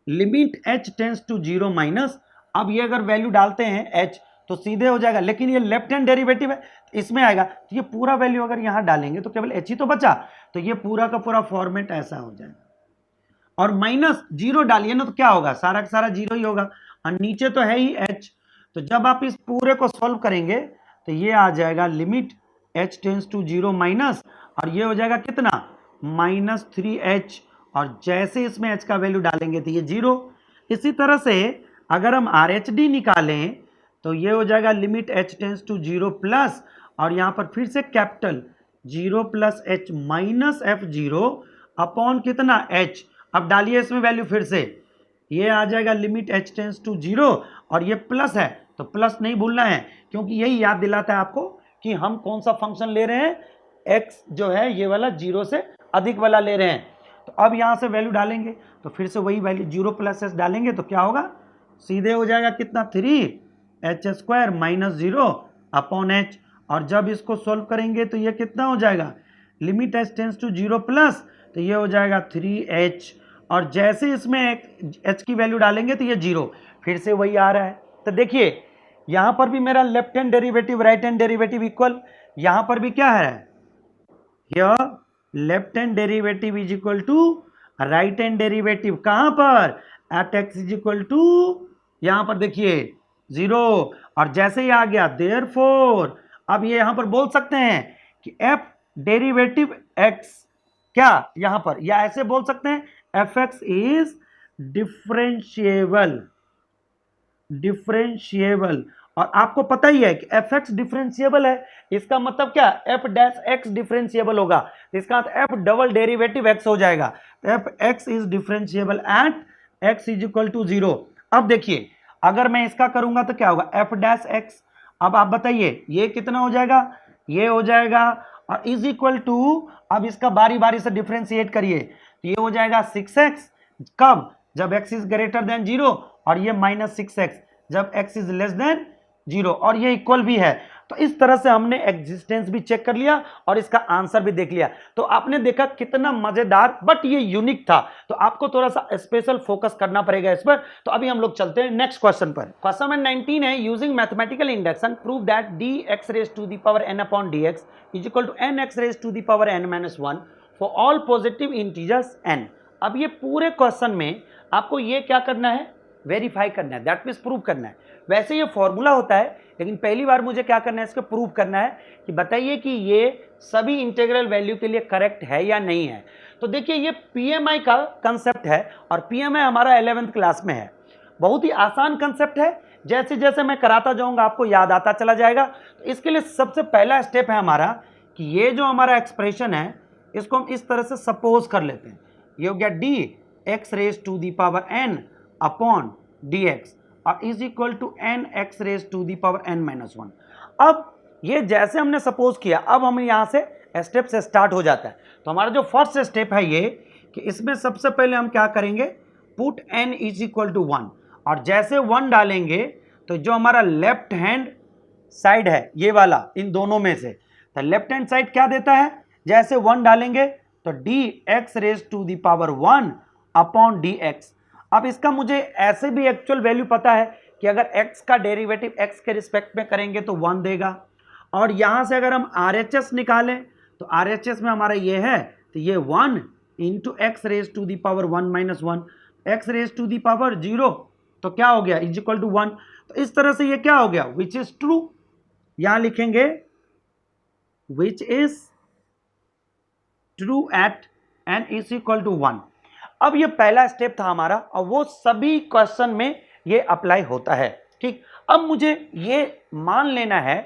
limit h tends to 0 minus, अब ये अगर वैल्यू डालते हैं h तो सीधे हो जाएगा, लेकिन ये लेफ्ट हैंड डेरिवेटिव है इसमें आएगा, तो ये पूरा वैल्यू अगर यहां डालेंगे तो केवल h ही तो बचा, तो ये पूरा का पूरा फॉर्मेट ऐसा हो जाएगा, और माइनस 0 डालिए ना तो क्या होगा, सारा का सारा 0 ही होगा, और नीचे तो है ही h, तो जब आप इस पूरे को सॉल्व करेंगे तो ये आ जाएगा limit h tends to 0 minus, और ये हो जाएगा कितना, माइनस 3h, और जैसे इसमें h का वैल्यू डालेंगे तो ये 0। इसी तरह से अगर हम RHD निकालें तो ये हो जाएगा limit h tends to 0 plus, और यहां पर फिर से capital 0 plus h minus f0 upon कितना h, अब डालिए इसमें वैल्यू फिर से, ये आ जाएगा लिमिट h टेंस टू 0, और ये प्लस है तो प्लस नहीं भूलना है, क्योंकि यही याद दिलाता है आपको कि हम कौन सा फंक्शन ले रहे हैं, x जो है ये वाला 0 से अधिक वाला ले रहे हैं। तो अब यहां से वैल्यू डालेंगे तो फिर से वही वैल्यू 0 प्लस h डालेंगे तो क्या होगा, सीधे हो जाएगा कितना, 3h² माइनस 0 अपॉन h, और जब इसको सोल्व करेंगे तो ये कितना हो जाएगा, limit h tends to 0 plus, तो ये हो जाएगा 3h, और जैसे इसमें h की वैल्यू डालेंगे तो ये 0, फिर से वही आ रहा है। तो देखिए यहां पर भी मेरा left hand derivative right hand derivative equal, यहां पर भी क्या है, here left hand derivative is equal to right hand derivative, कहां पर, at x is equal to, यहां पर देखिए 0, और जैसे ही आ गया देयरफॉर, अब ये यहां पर बोल सकते हैं कि f डेरिवेटिव x, क्या यहां पर, या ऐसे बोल सकते हैं fx इज डिफरेंशिएबल, डिफरेंशिएबल, और आपको पता ही है कि fx डिफरेंशिएबल है, इसका मतलब क्या, f डैश x डिफरेंशिएबल होगा, तो इसका अर्थ f डबल डेरिवेटिव x हो जाएगा, तो fx is differentiable at x is equal to 0। अब देखिए अगर मैं इसका करूंगा तो क्या होगा, f डैश x, अब आप बताइए ये कितना हो जाएगा, ये हो जाएगा, और इज इक्वल टू, अब इसका बारी बारी से डिफरेंशिएट करिए, तो ये हो जाएगा 6x, कब, जब x इज ग्रेटर देन 0, और ये माइनस 6x जब x इज लेस देन 0, और ये इक्वल भी है। तो इस तरह से हमने एग्जिस्टेंस भी चेक कर लिया और इसका आंसर भी देख लिया। तो आपने देखा कितना मजेदार, बट ये यूनिक था, तो आपको थोड़ा सा स्पेशल फोकस करना पड़ेगा इस पर। तो अभी हम लोग चलते हैं नेक्स्ट क्वेश्चन पर। क्वेश्चन नंबर 19 है, using mathematical induction prove that dx raise to the power n upon dx is equal to nx raise to the power n minus 1 for all positive integers n। अब ये पूरे question में आपको ये क्या करना है, वेरीफाई करना है, दैट मीन्स प्रूव करना है। वैसे ये फॉर्मूला होता है, लेकिन पहली बार मुझे क्या करना है, इसको प्रूव करना है कि बताइए कि ये सभी इंटीग्रल वैल्यू के लिए करेक्ट है या नहीं है। तो देखिए ये पीएमआई का कंसेप्ट है, और पीएमआई हमारा 11th क्लास में है, बहुत ही आसान कंसेप्ट है, जैसे जैसे मैं कराता जाऊंगा आपको याद आता चला जाएगा। तो इसके लिए सबसे पहला स्टेप है हमारा कि ये जो हमारा एक्सप्रेशन है इसको हम इस तरह से सपोज कर लेते हैं, ये हो गया dx raise to the power n upon dx और is equal to nx raise to the power n minus 1। अब ये जैसे हमने सपोज किया, अब हम यहाँ से स्टेप से स्टार्ट हो जाता है। तो हमारा जो फर्स्ट स्टेप है ये कि इसमें सबसे पहले हम क्या करेंगे, put n is equal to 1, और जैसे 1 डालेंगे तो जो हमारा लेफ्ट हैंड साइड है ये वाला, इन दोनों में से तो लेफ्ट हैंड साइड क्या देता है, जैसे 1 डालेंगे तो dx raise to the power 1 upon dx। अब इसका मुझे ऐसे भी एक्चुअल वैल्यू पता है कि अगर x का डेरिवेटिव x के रिस्पेक्ट में करेंगे तो 1 देगा, और यहां से अगर हम RHS निकालें तो RHS में हमारा ये है तो ये 1 into x raise to the power 1 minus 1, x raise to the power 0, तो क्या हो गया इज इक्वल टू 1। तो इस तरह से ये क्या हो गया विच इज ट्रू, यहां लिखेंगे which is true at n is equal to 1। अब ये पहला स्टेप था हमारा और वो सभी क्वेश्चन में ये अप्लाई होता है। ठीक, अब मुझे ये मान लेना है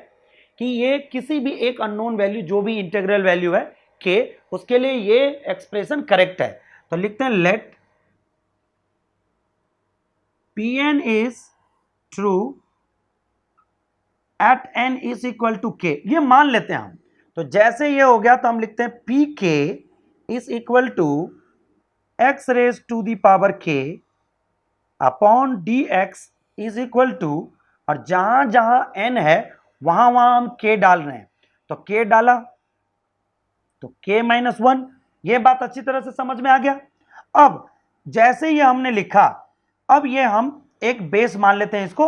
कि ये किसी भी एक अननोन वैल्यू जो भी इंटीग्रल वैल्यू है के, उसके लिए ये एक्सप्रेशन करेक्ट है। तो लिखते हैं let Pn is true at n is equal to k, ये मान लेते हैं हम। तो जैसे ये हो गया तो हम लिखते हैं Pk is equal to x raise to the power k upon dx is equal to, और जहां जहां n है वहां वहां हम k डाल रहे हैं, तो k डाला तो k माइनस 1, ये बात अच्छी तरह से समझ में आ गया। अब जैसे ये हमने लिखा, अब ये हम एक बेस मान लेते हैं इसको,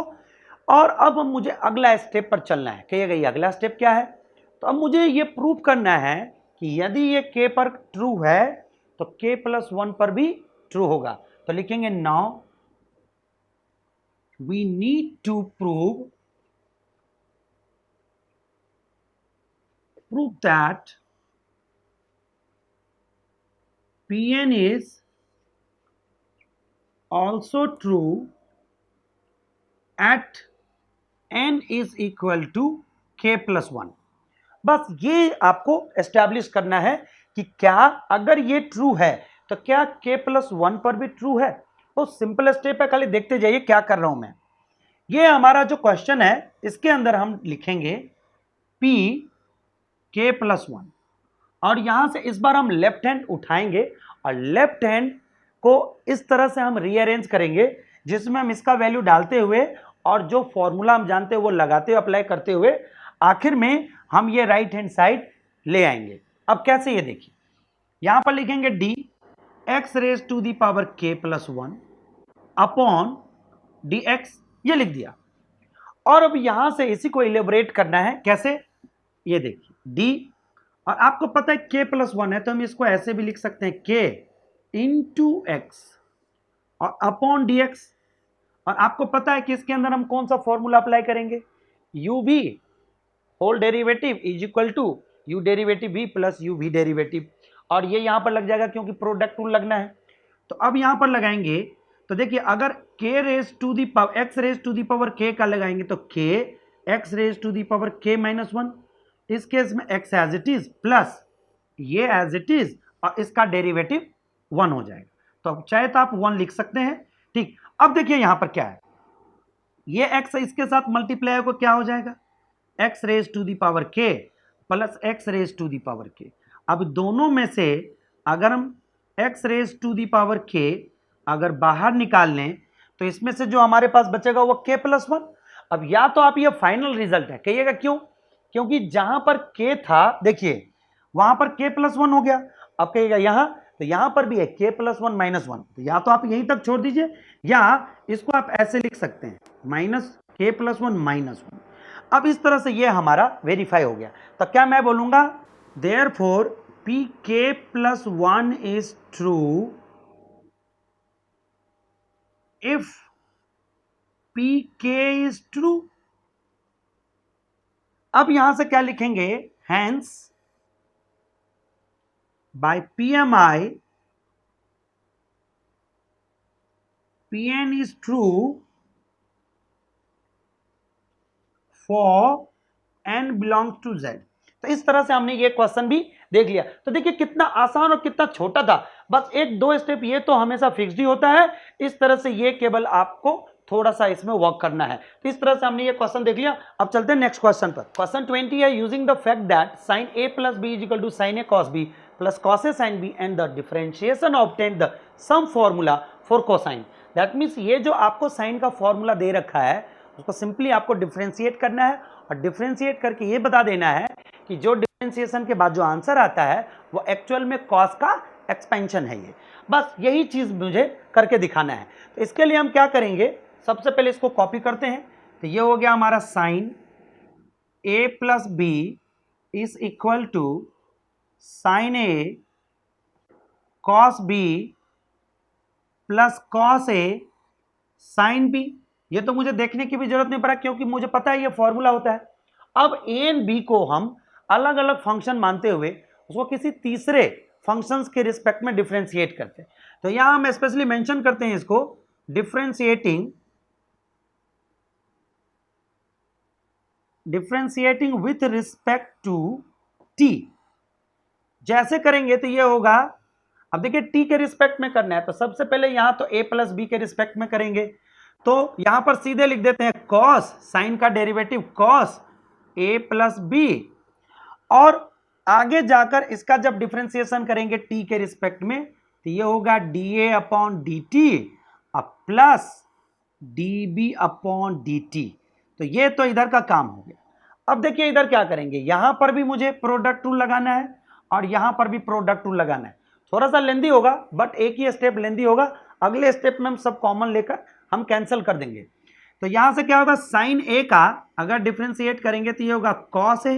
और अब मुझे अगला स्टेप पर चलना है। कहिएगा ये अगला स्टेप क्या है? तो अब मुझे ये प्रूव करना है कि यदि ये k पर ट्रू है तो k प्लस 1 पर भी ट्रू होगा। तो लिखेंगे now we need to prove that Pn is also true at n is equal to k plus 1। बस ये आपको एस्टैब्लिश करना है कि क्या अगर ये ट्रू है तो क्या k प्लस 1 पर भी ट्रू है। तो सिंपल स्टेप है, खाली देखते जाइए क्या कर रहा हूं मैं। ये हमारा जो क्वेश्चन है इसके अंदर हम लिखेंगे p k प्लस 1, और यहां से इस बार हम लेफ्ट हैंड उठाएंगे और लेफ्ट हैंड को इस तरह से हम रीअरेंज करेंगे जिसमें हम इसका वैल्यू डालते हुए और जो फॉर्मूला हम जानते हैं वो लगाते हुए अप्लाई करते हुए आखिर में हम ये राइट हैंड साइड ले आएंगे। अब कैसे, ये देखिए यहां पर लिखेंगे d x raise to the power k plus 1 upon D x, ये लिख दिया। और अब यहां से इसी को इलेबोरेट करना है, कैसे, ये देखिए डी, और आपको पता है k प्लस 1 है तो हम इसको ऐसे भी लिख सकते हैं k इंटू एक्स और अपॉन dx। और आपको पता है कि इसके अंदर हम कौन सा फॉर्मूला अप्लाई करेंगे, u v whole derivative is equal to u derivative v plus u v derivative, और ये यहां पर लग जाएगा क्योंकि प्रोडक्ट रूल लगना है। तो अब यहां पर लगाएंगे तो देखिए अगर k raise to the power x raise to the power k का लगाएंगे तो k x raise to the power k minus 1, इस केस में x as it is plus ये एज इट इज और इसका डेरिवेटिव 1 हो जाएगा। तो अब चाहे तो आप 1 लिख सकते हैं। ठीक, अब देखिए यहां पर क्या है, ये x इसके साथ मल्टीप्लाई होकर क्या हो जाएगा x raise to the power k plus x raise to the power k। अब दोनों में से अगर हम x raise to the power k अगर बाहर निकाल लें तो इसमें से जो हमारे पास बचेगा वो k प्लस 1। अब या तो आप ये फाइनल रिजल्ट है, कहिएगा क्यों, क्योंकि जहां पर k था देखिए वहां पर k प्लस 1 हो गया। अब कहिएगा यहां, तो यहां पर भी है k प्लस 1 माइनस 1, तो या तो आप यहीं तक छोड़ दीजिए या इसको आप ऐसे लिख सकते हैं माइनस k प्लस 1 माइनस 1। अब इस तरह से ये हमारा वेरीफाई हो गया। तो क्या मैं बोलूंगा therefore p k plus 1 is true if p k is true. अब यहां से क्या लिखेंगे, hence by PMI Pn is true for n belongs to z। तो इस तरह से हमने ये क्वेश्चन भी देख लिया। तो देखिए कितना आसान और कितना छोटा था, बस एक दो स्टेप ये तो हमेशा फिक्स्ड ही होता है, इस तरह से ये केवल आपको थोड़ा सा इसमें वर्क करना है। तो इस तरह से हमने ये क्वेश्चन देख लिया। अब चलते हैं नेक्स्ट क्वेश्चन पर। क्वेश्चन 20 है, using the fact that sin a plus b is equal to sin a cos b plus cos a sin b and the differentiation obtain the sum formula for cosine. That means ये जो आपको sign का formula दे रखा है उसको simply आपको differentiate करना है और डिफरेंशिएट करके ये बता देना है कि जो डिफरेंशिएशन के बाद जो आंसर आता है वो एक्चुअल में कॉस का एक्सपेंशन है। ये बस यही चीज मुझे करके दिखाना है। तो इसके लिए हम क्या करेंगे, सबसे पहले इसको कॉपी करते हैं। तो ये हो गया हमारा sine a plus b is equal to sine A cos b plus cos a sine b. ये तो मुझे देखने की भी जरूरत नहीं पड़ा क्योंकि मुझे पता है ये फॉर्मूला होता है। अब ए एंड बी को हम अलग अलग फंक्शन मानते हुए उसको किसी तीसरे फंक्शंस के रिस्पेक्ट में डिफरेंशिएट करते हैं। तो यहां हम स्पेशली मेंशन करते हैं इसको differentiating with respect to t. जैसे करेंगे तो ये होगा, अब देखिए टी के रिस्पेक्ट में करना है तो सबसे पहले यहां तो a प्लस बी के रिस्पेक्ट में करेंगे, तो यहां पर सीधे लिख देते हैं कॉस, साइन का derivative cos a plus b, और आगे जाकर इसका जब डिफरेंशिएशन करेंगे t के रिस्पेक्ट में तो ये होगा dA upon dt plus dB upon dt। तो ये तो इधर का काम हो गया। अब देखिए इधर क्या करेंगे, यहां पर भी मुझे प्रोडक्ट रूल लगाना है और यहां पर भी प्रोडक्ट रूल लगाना है। थोड़ा सा लेंदी होगा बट एक ही स्टेप लेंदी होगा, अगले स्टेप में हम सब कॉमन लेकर हम कैंसिल कर देंगे। तो यहां से क्या होगा, साइन ए का अगर डिफरेंशिएट करेंगे तो ये होगा कॉस ए,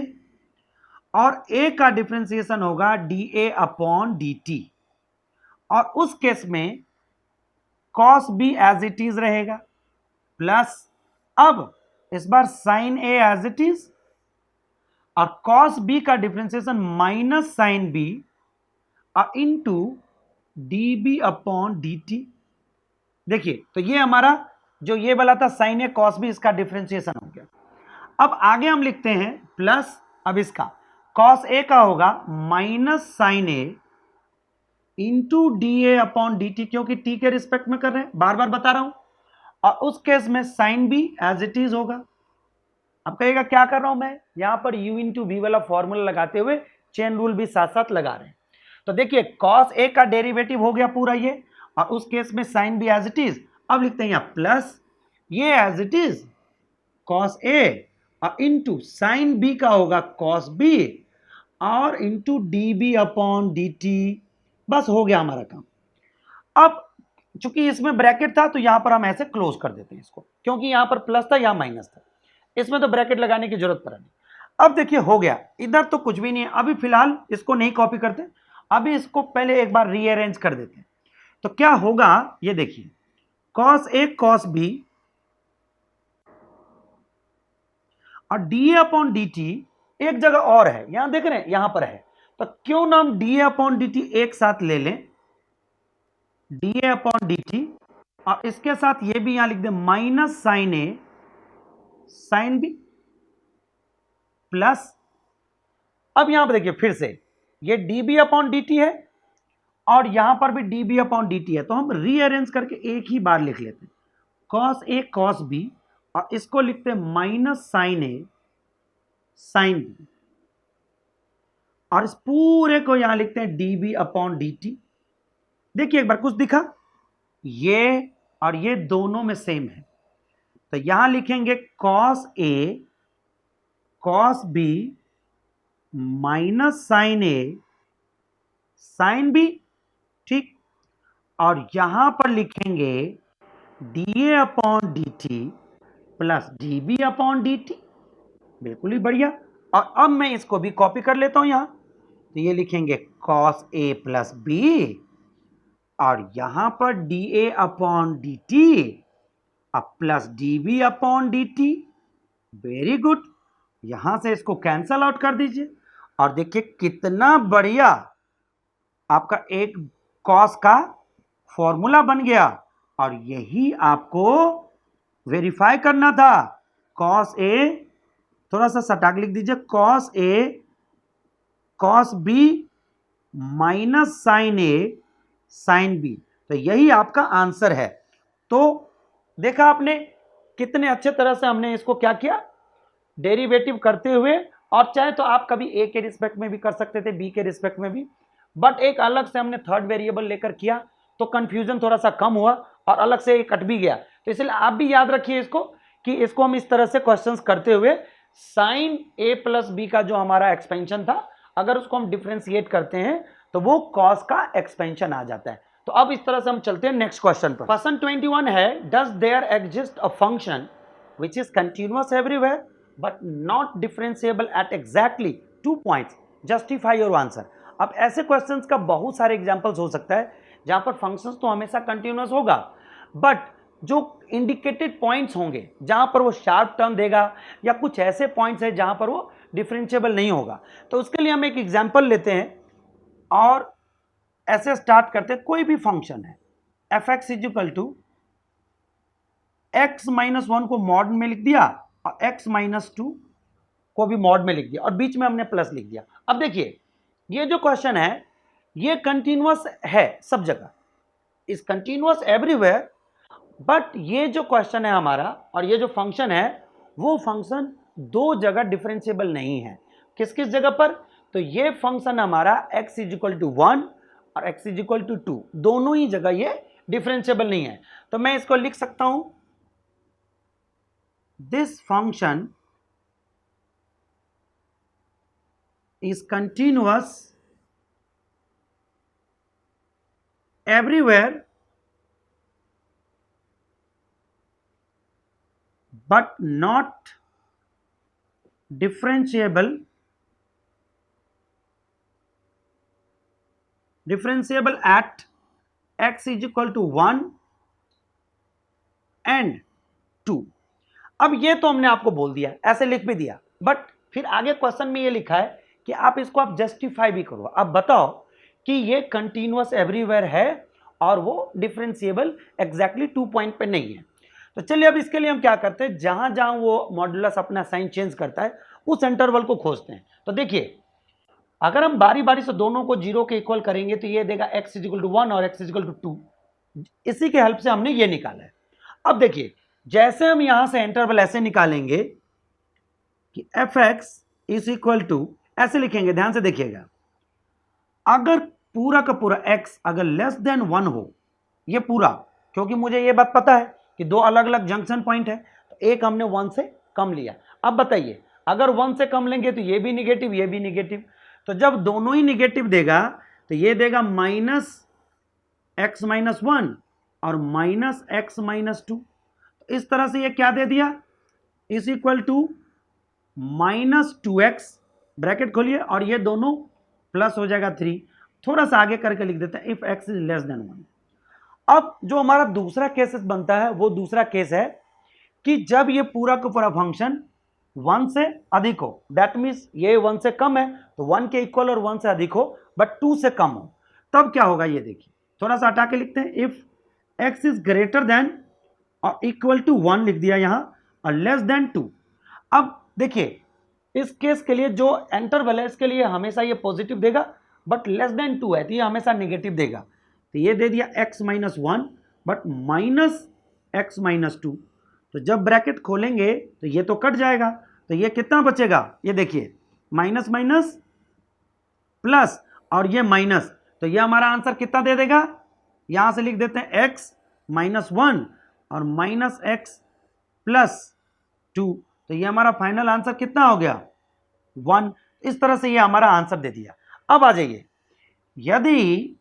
और ए का डिफरेंशिएशन होगा डी ए अपॉन डी टी, और उस केस में cos B as it is रहेगा प्लस, अब इस बार sine A as it is, और कॉस बी का differentiation minus sine B into D B upon D T. देखिए तो ये हमारा जो ये वाला था साइन ए कॉस बी, इसका डिफरेंशिएशन हो गया। अब आगे हम लिखते हैं प्लस, अब इसका कॉस ए का होगा minus sine a into d A upon D t, क्योंकि टी के रिस्पेक्ट में कर रहे हैं, बार बार बता रहा हूं, और उस केस में sine B as it is होगा। अब कहेगा क्या कर रहा हूं मैं, यहां पर u इंटू वी वाला फॉर्मूला लगाते हुए चेन रूल भी साथ साथ लगा रहे हैं। तो देखिए कॉस ए का डेरिवेटिव हो गया पूरा ये, और उस केस में sine B as it is. अब लिखते हैं यहां प्लस ये as it is cos A और इंटू साइन बी का होगा कॉस बी और into D B upon D T. बस हो गया हमारा काम। अब चूंकि इसमें ब्रैकेट था तो यहां पर हम ऐसे क्लोज कर देते हैं इसको, क्योंकि यहां पर प्लस था यहां माइनस था, इसमें तो ब्रैकेट लगाने की जरूरत पड़ा नहीं। अब देखिए हो गया, इधर तो कुछ भी नहीं है, अभी फिलहाल इसको नहीं कॉपी करते, अभी इसको पहले एक बार रीअरेंज कर देते हैं। तो क्या होगा ये देखिए, कॉस ए कॉस बी और D A upon D T एक जगह और है, यहां देख रहे हैं यहां पर है, तो क्यों ना हम डी ए अपॉन डी टी एक साथ ले लें, डी ए अपॉन डी टी, और इसके साथ ये भी यहां लिख दें minus sine A sine B plus, अब यहां पर देखिए फिर से ये D B upon D T है और यहां पर भी D B upon D T है, तो हम रीअरेंज करके एक ही बार लिख लेते हैं कॉस ए कॉस बी, और इसको लिखते हैं minus sine A sine B, और इस पूरे को यहां लिखते हैं D B upon D T. देखिए एक बार कुछ दिखा, ये और ये दोनों में सेम है, तो यहां लिखेंगे cos A cos B minus sine A sine B, ठीक, और यहां पर लिखेंगे डी ए upon D T plus D B upon D T. बिल्कुल ही बढ़िया। और अब मैं इसको भी कॉपी कर लेता हूं यहां, तो ये लिखेंगे कॉस ए प्लस बी और यहां पर डी ए upon D T plus D B upon D T. Very good, यहां से इसको कैंसल आउट कर दीजिए और देखिए कितना बढ़िया आपका एक कॉस का फॉर्मूला बन गया, और यही आपको वेरीफाई करना था। कॉस ए, थोड़ा सा सटाक लिख दीजिए, cos A cos B minus sine A sine B, तो यही आपका आंसर है। तो देखा आपने कितने अच्छे तरह से हमने इसको क्या किया, डेरिवेटिव करते हुए, और चाहे तो आप कभी ए के रिस्पेक्ट में भी कर सकते थे, बी के रिस्पेक्ट में भी, बट एक अलग से हमने थर्ड वेरिएबल लेकर किया तो कंफ्यूजन थोड़ा सा कम हुआ और अलग से कट भी गया। तो इसलिए आप भी याद रखिए इसको कि इसको हम इस तरह से क्वेश्चंस करते हुए साइन ए प्लस बी का जो हमारा एक्सपेंशन था, अगर उसको हम डिफरेंशिएट करते हैं तो वो कॉस का एक्सपेंशन आ जाता है। तो अब इस तरह से हम चलते हैं नेक्स्ट क्वेश्चन पर। क्वेश्चन 21 है, does there exist a function which is continuous everywhere but not differentiable at exactly 2 points, justify your answer. अब ऐसे क्वेश्चंस का बहुत सारे एग्जांपल्स हो सकता है जहां पर फंक्शंस तो हमेशा कंटिन्यूअस होगा, बट जो इंडिकेटेड पॉइंट्स होंगे जहां पर वो शार्प टर्म देगा या कुछ ऐसे पॉइंट्स है जहां पर वो डिफरेंशिएबल नहीं होगा। तो उसके लिए हम एक एग्जांपल लेते हैं और ऐसे स्टार्ट करते हैं। कोई भी फंक्शन है F X is equal to X minus one को मॉड में लिख दिया और एक्स माइनस टू को भी मॉड में लिख दिया और बीच में हमने प्लस लिख दिया। अब देखिए ये जो क्वेश्चन है ये कंटिन्यूअस है सब जगह, इज कंटिन्यूअस एवरीवेयर, बट ये जो क्वेश्चन है हमारा और ये जो फंक्शन है वो फंक्शन दो जगह डिफरेंशिएबल नहीं है। किस किस जगह पर? तो ये फंक्शन हमारा x इज इक्वल टू 1 और x इज इक्वल टू 2 दोनों ही जगह ये डिफरेंशिएबल नहीं है। तो मैं इसको लिख सकता हूं, this function is continuous everywhere but not differentiable at x is equal to 1 and 2। अब ये तो हमने आपको बोल दिया, ऐसे लिख भी दिया, बट फिर आगे क्वेश्चन में ये लिखा है कि आप इसको आप जस्टिफाई भी करो। आप बताओ कि ये कंटिन्यूअस एवरीवेयर है और वो डिफरेंशिएबल एग्जैक्टली 2 पॉइंट पे नहीं है। तो चलिए अब इसके लिए हम क्या करते हैं, जहां जहां वो मॉड्यूलस अपना साइन चेंज करता है उस इंटरवल को खोजते हैं। तो देखिए अगर हम बारी बारी से दोनों को 0 के इक्वल करेंगे तो ये देगा x इज इक्वल टू 1 और x इज इक्वल टू 2। इसी के हेल्प से हमने ये निकाला है। अब देखिए जैसे हम यहां से इंटरवल ऐसे निकालेंगे कि F X is equal to, ऐसे लिखेंगे, ध्यान से देखिएगा, अगर पूरा का पूरा x अगर लेस देन 1 हो, ये पूरा, क्योंकि मुझे ये बात पता है कि दो अलग अलग जंक्शन पॉइंट है तो एक हमने 1 से कम लिया। अब बताइए अगर 1 से कम लेंगे तो ये भी निगेटिव ये भी निगेटिव, तो जब दोनों ही निगेटिव देगा तो ये देगा माइनस एक्स माइनस 1 और माइनस एक्स माइनस 2। इस तरह से ये क्या दे दिया, is equal to minus 2x bracket खोलिए और ये दोनों प्लस हो जाएगा 3। थोड़ा सा आगे करके लिख देते हैं, if x is less than 1। अब जो हमारा दूसरा केस बनता है वो दूसरा केस है कि जब ये पूरा का पूरा फंक्शन 1 से अधिक हो, दैट मीन्स ये 1 से कम है तो 1 के इक्वल और 1 से अधिक हो बट 2 से कम हो, तब क्या होगा ये देखिए, थोड़ा सा हटा के लिखते हैं, इफ x इज ग्रेटर देन और इक्वल टू 1 लिख दिया यहां और लेस देन 2। अब देखिए इस केस के लिए जो इंटरवल है इसके लिए हमेशा ये पॉजिटिव देगा, बट लेस देन 2 है तो ये हमेशा नेगेटिव देगा। तो ये दे दिया x minus 1 but minus x minus 2। तो जब ब्रैकेट खोलेंगे तो ये तो कट जाएगा, तो ये कितना बचेगा, ये देखिए माइनस माइनस प्लस और ये माइनस, तो ये हमारा आंसर कितना दे देगा, यहां से लिख देते हैं x माइनस 1 और माइनस एक्स प्लस 2। तो ये हमारा फाइनल आंसर कितना हो गया, 1। इस तरह से ये हमारा आंसर दे दिया। अब आ जाइए, यदि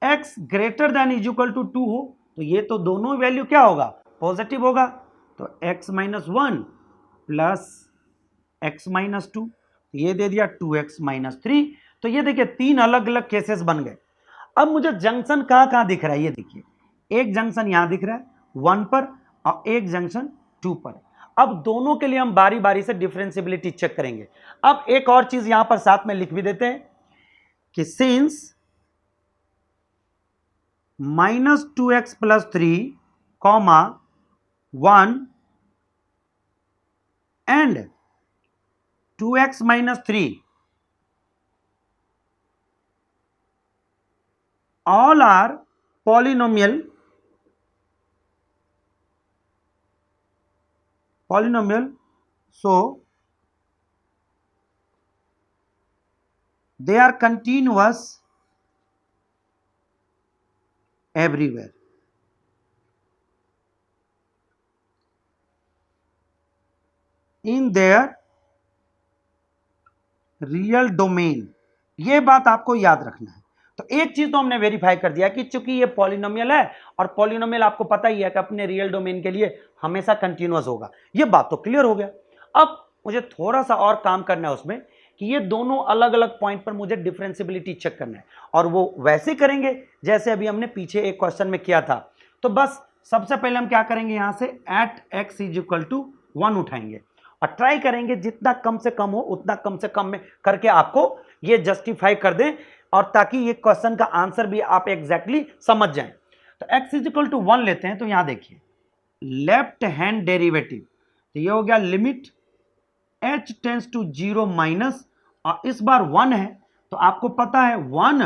x greater than is equal to 2 हो तो ये तो दोनों वैल्यू क्या होगा, पॉजिटिव होगा, तो x minus 1 plus x minus 2, ये दे दिया 2x माइनस 3। तो ये देखिए तीन अलग अलग केसेस बन गए। अब मुझे जंक्शन कहां कहां दिख रहा है, ये देखिए एक जंक्शन यहां दिख रहा है 1 पर और एक जंक्शन 2 पर। अब दोनों के लिए हम बारी बारी से डिफरेंशिएबिलिटी चेक करेंगे। अब एक और चीज यहां पर साथ में लिख भी देते हैं कि since minus 2x plus 3 comma 1 and 2x minus 3 all are polynomial so they are continuous everywhere। in their real domain, ये बात आपको याद रखना है। तो एक चीज तो हमने वेरीफाई कर दिया कि चूंकि ये पॉलिनोमियल है और पॉलिनोमियल आपको पता ही है कि अपने रियल डोमेन के लिए हमेशा कंटिन्यूअस होगा, ये बात तो क्लियर हो गया। अब मुझे थोड़ा सा और काम करना है उसमें कि ये दोनों अलग अलग पॉइंट पर मुझे डिफरेंशिएबिलिटी चेक करना है, और वो वैसे करेंगे जैसे अभी हमने पीछे एक क्वेश्चन में किया था। तो बस सबसे पहले हम क्या करेंगे, यहां से एट x = 1 उठाएंगे और ट्राई करेंगे जितना कम से कम हो उतना कम से कम में करके आपको ये जस्टिफाई कर दें, और ताकि ये क्वेश्चन का आंसर भी आप एग्जैक्टली समझ जाएं। तो x = 1 लेते हैं। तो यहां देखिए लेफ्ट हैंड डेरिवेटिव, तो ये हो गया limit h tends to 0 minus, और इस बार 1 है तो आपको पता है 1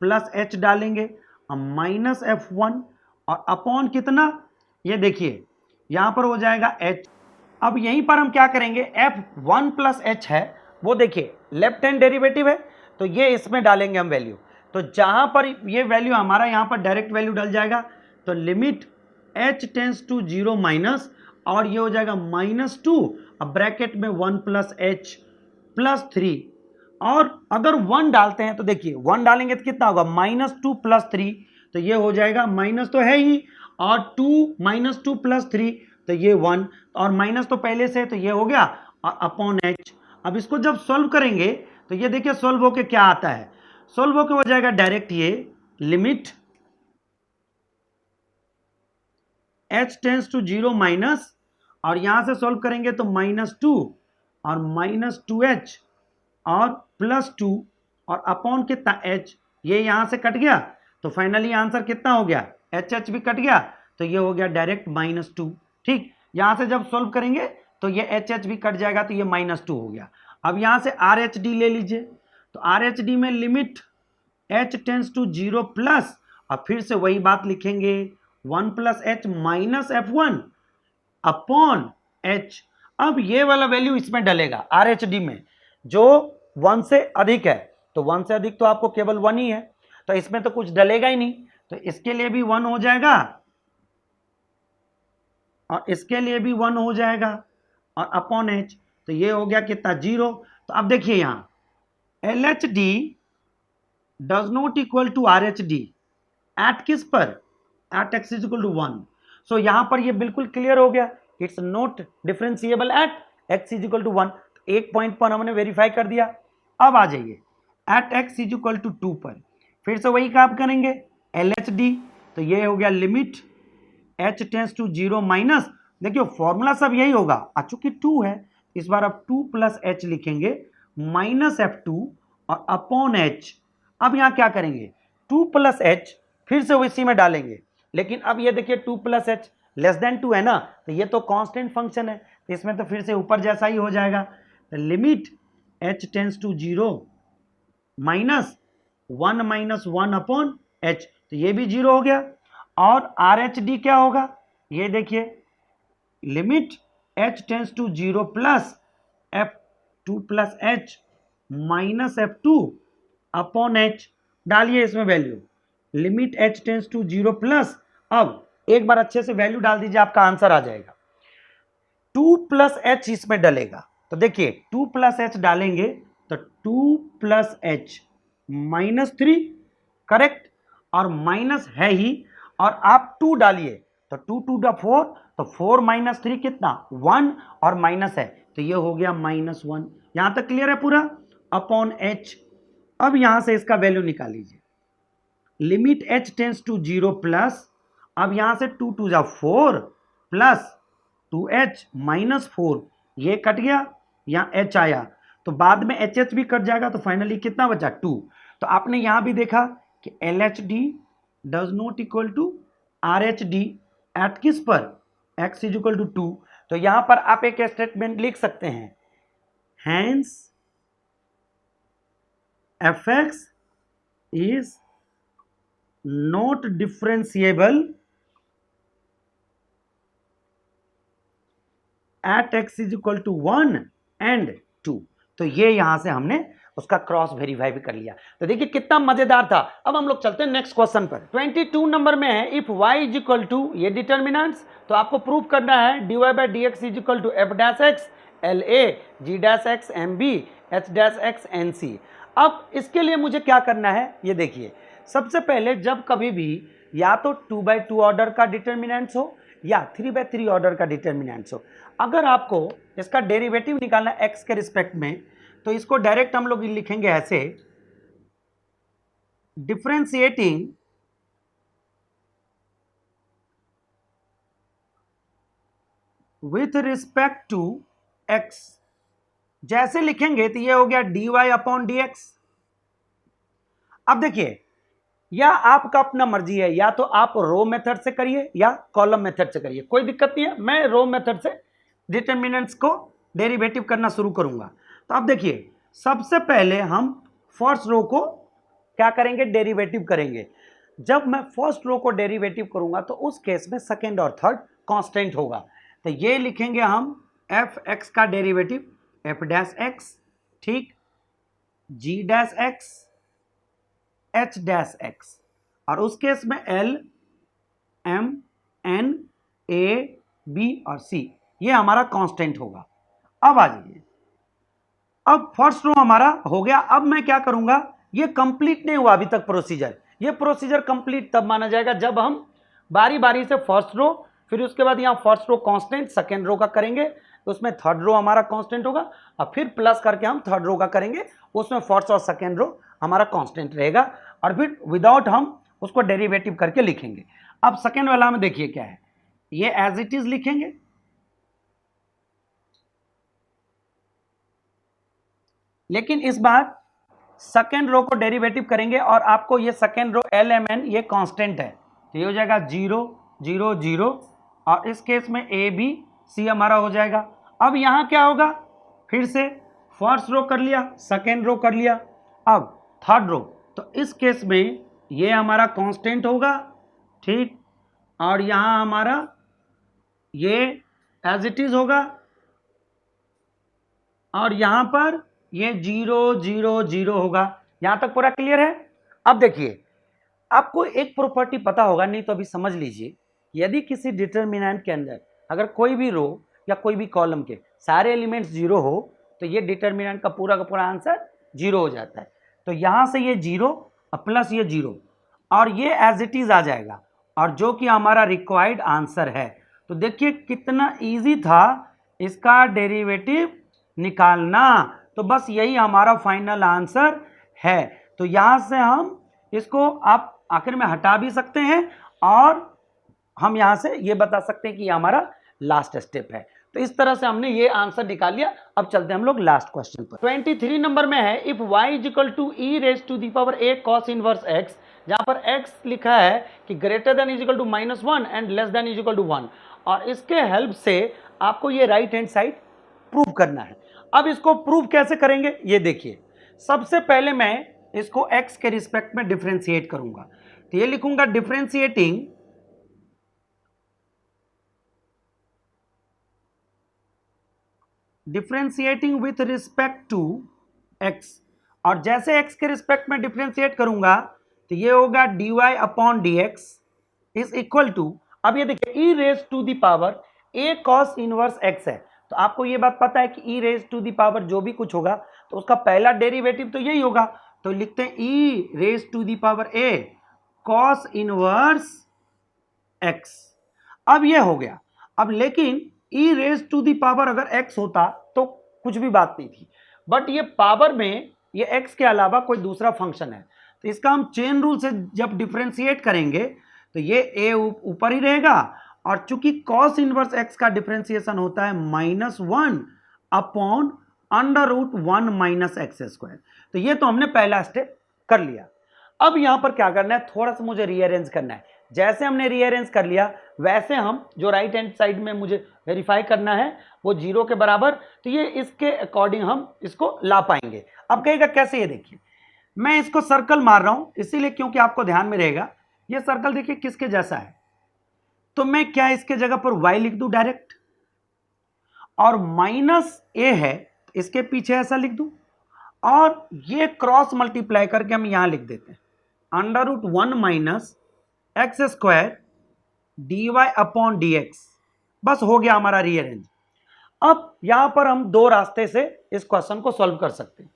प्लस h डालेंगे और माइनस f1 और अपॉन कितना, ये देखिए यहां पर हो जाएगा h। अब यहीं पर हम क्या करेंगे, f1 प्लस h है वो देखिए लेफ्ट हैंड डेरिवेटिव है, तो ये इसमें डालेंगे हम वैल्यू। तो जहां पर ये वैल्यू हमारा यहां पर डायरेक्ट वैल्यू डल जाएगा, तो limit h tends to 0 minus, और ये हो जाएगा -2, अब ब्रैकेट में 1 प्लस h प्लस 3, और अगर 1 डालते हैं तो देखिए 1 डालेंगे तो कितना होगा, -2 प्लस 3, तो ये हो जाएगा माइनस तो है ही, और 2 प्लस 3 तो ये 1, और माइनस तो पहले से, तो ये हो गया, और अपॉन h। अब इसको जब सॉल्व करेंगे तो ये देखिए सॉल्व होके क्या आता है, सॉल्व होके हो जाएगा डायरेक्ट ये limit h tends to 0 minus, और यहां से सॉल्व करेंगे तो -2 और -2h और +2 और अपॉन कितना h, ये यहां से कट गया, तो फाइनली आंसर कितना हो गया, h भी कट गया, तो ये हो गया डायरेक्ट -2। ठीक, यहां से जब सॉल्व करेंगे तो ये h भी कट जाएगा, तो ये -2 हो गया। अब यहां से RHD ले लीजिए, तो RHD में limit h tends to 0 plus, और फिर से वही बात लिखेंगे 1 plus h minus f1 upon h। अब ये वाला वैल्यू इसमें डलेगा RHD में, जो 1 से अधिक है, तो 1 से अधिक तो आपको केवल 1 ही है, तो इसमें तो कुछ डलेगा ही नहीं, तो इसके लिए भी 1 हो जाएगा और इसके लिए भी 1 हो जाएगा, और अपॉन h, तो ये हो गया कितना 0। तो अब देखिए यहां LHD does not equal to RHD at किस पर, एट x = 1। सो यहां पर ये बिल्कुल क्लियर हो गया, it's not differentiable at x = 1। एक पॉइंट पर हमने वेरीफाई कर दिया। अब आ जाइए एट x = 2 पर, फिर से वही काम करेंगे LHD, तो ये हो गया limit h tends to 0 minus, देखिए फॉर्मूला सब यही होगा, चूंकि 2 है इस बार अब 2 प्लस h लिखेंगे माइनस f2 और अपॉन h। अब यहां क्या करेंगे 2 प्लस h फिर से इसी में डालेंगे, लेकिन अब ये देखिए 2 प्लस h लेस देन 2 है ना, तो ये तो कांस्टेंट फंक्शन है, तो इसमें तो फिर से ऊपर जैसा ही हो जाएगा, तो limit h tends to 0 minus 1 minus 1 upon h, तो ये भी 0 हो गया। और RHD क्या होगा, ये देखिए limit h tends to 0 plus f2 plus h minus f2 upon h, डालिए इसमें value limit h tends to 0 plus, अब एक बार अच्छे से वैल्यू डाल दीजिए, आपका आंसर आ जाएगा। 2 प्लस h इसमें डलेगा, तो देखिए 2 प्लस h डालेंगे तो 2 प्लस h -3 करेक्ट, और माइनस है ही, और आप 2 डालिए तो 2 2 4, तो 4 माइनस 3 कितना 1, और माइनस है तो ये हो गया -1। यहां तक क्लियर है पूरा, अपॉन h। अब यहां से इसका वैल्यू निकाल लीजिए, limit h tends to 0 plus, अब यहां से 2 2 4 प्लस 2h माइनस 4, ये कट गया, यहां h आया तो बाद में HH भी कट जाएगा, तो फाइनली कितना बचा 2। तो आपने यहां भी देखा कि LHD does not equal to RHD at किस पर, x = 2। तो यहां पर आप एक स्टेटमेंट लिख सकते हैं, hence fx is not differentiable at x = 1 and 2। तो ये यहां से हमने उसका क्रॉस वेरीफाई भी कर लिया। तो देखिए कितना मजेदार था। अब हम लोग चलते हैं नेक्स्ट क्वेश्चन पर। 22 नंबर में है इफ y इक्वल टू, ये डिटर्मिनेंट्स, तो आपको प्रूव करना है dy/dx equal to f' LA g' MB h' NC। अब इसके लिए मुझे क्या करना है, ये देखिए सबसे पहले जब कभी भी या तो 2/2 ऑर्डर का डिटर्मिनेंट्स हो या 3/3 ऑर्डर का डिटर्मिनेंट्स हो, अगर आपको इसका डेरिवेटिव निकालना है x के रिस्पेक्ट में, तो इसको डायरेक्ट हम लोग लिखेंगे ऐसे, differentiating with respect to x। जैसे लिखेंगे तो ये हो गया dy/dx। अब देखिए, या आपका अपना मर्जी है, या तो आप रो मेथड से करिए या कॉलम मेथड से करिए, कोई दिक्कत नहीं है। मैं रो मेथड से डिटरमिनेंट्स को डेरिवेटिव करना शुरू करूंगा। तो अब देखिए, सबसे पहले हम फर्स्ट रो को क्या करेंगे, डेरिवेटिव करेंगे। जब मैं फर्स्ट रो को डेरिवेटिव करूंगा तो उस केस में सेकेंड और थर्ड कांस्टेंट होगा। तो ये लिखेंगे हम एफ एक्स का डेरिवेटिव एफ डैश एक्स, ठीक, G dash X, H dash X, और उस केस में L, M, N, A, B और सी, ये हमारा कांस्टेंट होगा। अब आ जाइए, अब फर्स्ट रो हमारा हो गया। अब मैं क्या करूंगा, ये कंप्लीट नहीं हुआ अभी तक प्रोसीजर। ये प्रोसीजर कंप्लीट तब माना जाएगा जब हम बारी बारी से फर्स्ट रो, फिर उसके बाद यहाँ first row constant second row का करेंगे, तो उसमें थर्ड रो हमारा कांस्टेंट होगा, और फिर प्लस करके हम थर्ड रो का करेंगे, उसमें फर्स्ट और सेकेंड रो हमारा कांस्टेंट रहेगा, और फिर विदाउट हम उसको डेरिवेटिव करके लिखेंगे। अब सेकेंड वाला में देखिए क्या है, ये एज इट इज लिखेंगे, लेकिन इस बार सेकेंड रो को डेरिवेटिव करेंगे, और आपको ये second row L M N ये कांस्टेंट है, तो ये हो जाएगा 0 0 0, और इस केस में ए बी सी हमारा हो जाएगा। अब यहाँ क्या होगा, फिर से फर्स्ट रो कर लिया, सेकेंड रो कर लिया, अब थर्ड रो, तो इस केस में ये हमारा कांस्टेंट होगा, ठीक, और यहाँ हमारा ये एज इट इज होगा, और यहाँ पर ये 0 0 0 होगा। यहां तक पूरा क्लियर है। अब देखिए, आपको एक प्रॉपर्टी पता होगा, नहीं तो अभी समझ लीजिए, यदि किसी डिटरमिनेंट के अंदर अगर कोई भी रो या कोई भी कॉलम के सारे एलिमेंट्स 0 हो, तो ये डिटरमिनेंट का पूरा आंसर 0 हो जाता है। तो यहां से ये 0 प्लस ये 0, और ये एज इट इज आ जाएगा, और जो कि हमारा रिक्वायर्ड आंसर है। तो देखिए कितना इजी था इसका डेरिवेटिव निकालना। तो बस यही हमारा फाइनल आंसर है। तो यहां से हम इसको आप आखिर में हटा भी सकते हैं, और हम यहां से ये बता सकते हैं कि ये हमारा लास्ट स्टेप है। तो इस तरह से हमने ये आंसर निकाल लिया। अब चलते हैं हम लोग लास्ट क्वेश्चन पर। 23 नंबर में है, if y equal to E raise to the power a cos inverse x, जहां पर x लिखा है कि greater than is equal to -1 and less than is equal to 1, और इसके हेल्प से आपको ये राइट हैंड साइड प्रूव करना है। अब इसको प्रूव कैसे करेंगे, ये देखिए। सबसे पहले मैं इसको x के रिस्पेक्ट में डिफरेंशिएट करूंगा, तो ये लिखूंगा differentiating with respect to x, और जैसे x के रिस्पेक्ट में डिफरेंशिएट करूंगा तो ये होगा dy/dx इज इक्वल टू, अब ये देखिए e raise to the power a cos inverse x है, तो आपको ये बात पता है कि e raise to the power जो भी कुछ होगा तो उसका पहला डेरिवेटिव तो यही होगा। तो लिखते हैं e raise to the power a cos inverse x। अब ये हो गया। अब लेकिन e raise to the power अगर x होता तो कुछ भी बात नहीं थी, बट ये पावर में ये x के अलावा कोई दूसरा फंक्शन है, तो इसका हम चेन रूल से जब डिफरेंशिएट करेंगे तो ये a ऊपर ही रहेगा, और चूंकि cos इनवर्स x का डिफरेंशिएशन होता है -1 अपॉन √1 - x², तो ये तो हमने पहला स्टेप कर लिया। अब यहां पर क्या करना है, थोड़ा सा मुझे रीअरेंज करना है। जैसे हमने रीअरेंज कर लिया वैसे हम जो राइट हैंड साइड में मुझे वेरीफाई करना है वो 0 के बराबर, तो ये इसके अकॉर्डिंग हम इसको ला पाएंगे। अब कहेगा कैसे, ये देखिए मैं इसको सर्कल मार रहा हूं इसीलिए क्योंकि आपको ध्यान में रहेगा। ये सर्कल देखिए किसके जैसा है, तो मैं क्या इसके जगह पर y लिख दूं डायरेक्ट, और -a है इसके पीछे ऐसा लिख दूं, और ये क्रॉस मल्टीप्लाई करके हम यहां लिख देते हैं √1 - x² dy/dx। बस हो गया हमारा रीअरेंज। अब यहां पर हम दो रास्ते से इस क्वेश्चन को सॉल्व कर सकते हैं।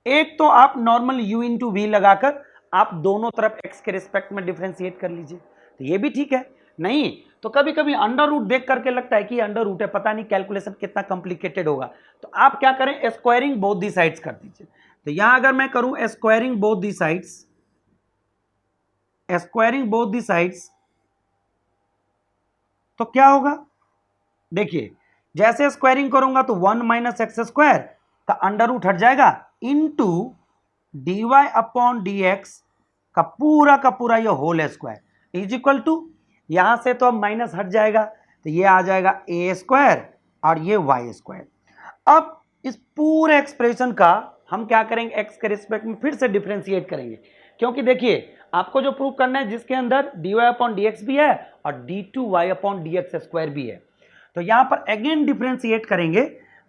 एक तो आप नॉर्मल u × v लगाकर आप दोनों तरफ x के रिस्पेक्ट में डिफरेंशिएट कर लीजिए, तो ये भी ठीक है। नहीं, तो कभी कभी अंडर रूट देख करके लगता है कि अंडर रूट है, पता नहीं कैलकुलेशन कितना कॉम्प्लिकेटेड होगा, तो आप क्या करें, स्क्वायरिंग बोथ दी साइड्स कर दीजिए। तो यहां अगर मैं करूं squaring both the sides, squaring both the sides, तो क्या होगा, देखिए जैसे स्क्वायरिंग करूंगा तो 1 माइनस एक्स स्क्वायर का अंडर रूट हट जाएगा इनटू dy अपॉन dx का पूरा ये whole square is equal to, यहां से तो अब माइनस हट जाएगा तो ये आ जाएगा a स्क्वायर और ये y स्क्वायर। अब इस पूरे एक्सप्रेशन का हम क्या करेंगे, x के रिस्पेक्ट में फिर से डिफरेंशिएट करेंगे, क्योंकि देखिए आपको जो प्रूव करना है जिसके अंदर dy अपॉन dx भी है और d2y अपॉन dx स्क्वायर भी है, तो यहां पर अगेन डिफरेंशिएट करेंगे।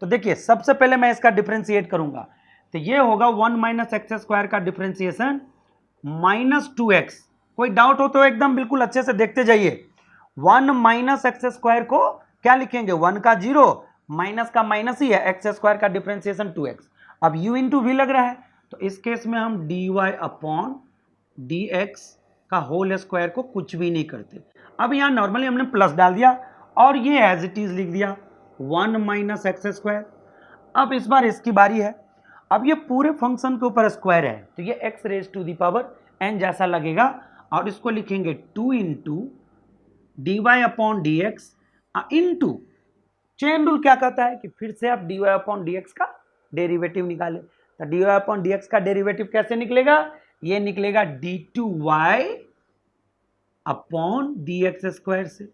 तो देखिए सबसे पहले मैं इसका डिफरेंशिएट करूंगा, तो ये होगा 1 माइनस एक्स स्क्वायर का डिफरेंशिएशन माइनस 2x। कोई डाउट हो तो एकदम बिल्कुल अच्छे से देखते जाइए। 1 माइनस एक्स स्क्वायर को क्या लिखेंगे, 1 का 0 माइनस का माइनस ही है, एक्स स्क्वायर का डिफरेंशिएशन 2x। अब u इंटू वी लग रहा है, तो इस केस में हम dy अपॉन dx का होल स्क्वायर को कुछ भी नहीं करते। अब यहां नॉर्मली हमने प्लस डाल दिया और ये एज इट इज लिख दिया 1 माइनस एक्स स्क्वायर। अब इस बार इसकी बारी है, अब ये पूरे फंक्शन के ऊपर स्क्वायर है तो ये x raise to the power n जैसा लगेगा और इसको लिखेंगे 2 into D Y upon D X into, chain rule क्या कहता है कि फिर से आप dy अपॉन dx का डेरिवेटिव निकालें। तो dy अपॉन dx का डेरिवेटिव कैसे निकलेगा, ये निकलेगा d2y अपॉन dx स्क्वायर से।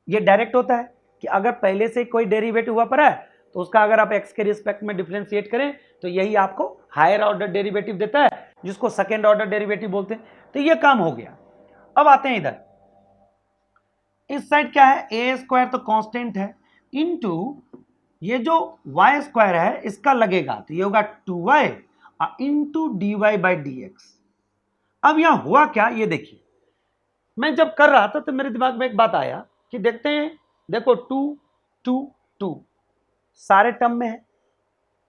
ये डायरेक्ट होता है कि अगर पहले से कोई डेरिवेटिव हुआ पड़ा है तो उसका अगर आप x के रिस्पेक्ट में डिफरेंशिएट करें तो यही आपको हायर ऑर्डर डेरिवेटिव देता है, जिसको सेकेंड ऑर्डर डेरिवेटिव बोलते हैं। तो ये काम हो गया। अब आते हैं इधर, इस साइड क्या है, a स्क्वायर तो कांस्टेंट है इनटू ये जो y स्क्वायर है इसका लगेगा तो ये होगा 2y into D Y by D X. अब यहां हुआ क्या, ये देखिए मैं जब कर रहा था तो मेरे दिमाग में एक बात आया कि देखते हैं, देखो 2 2 2 सारे टर्म में है,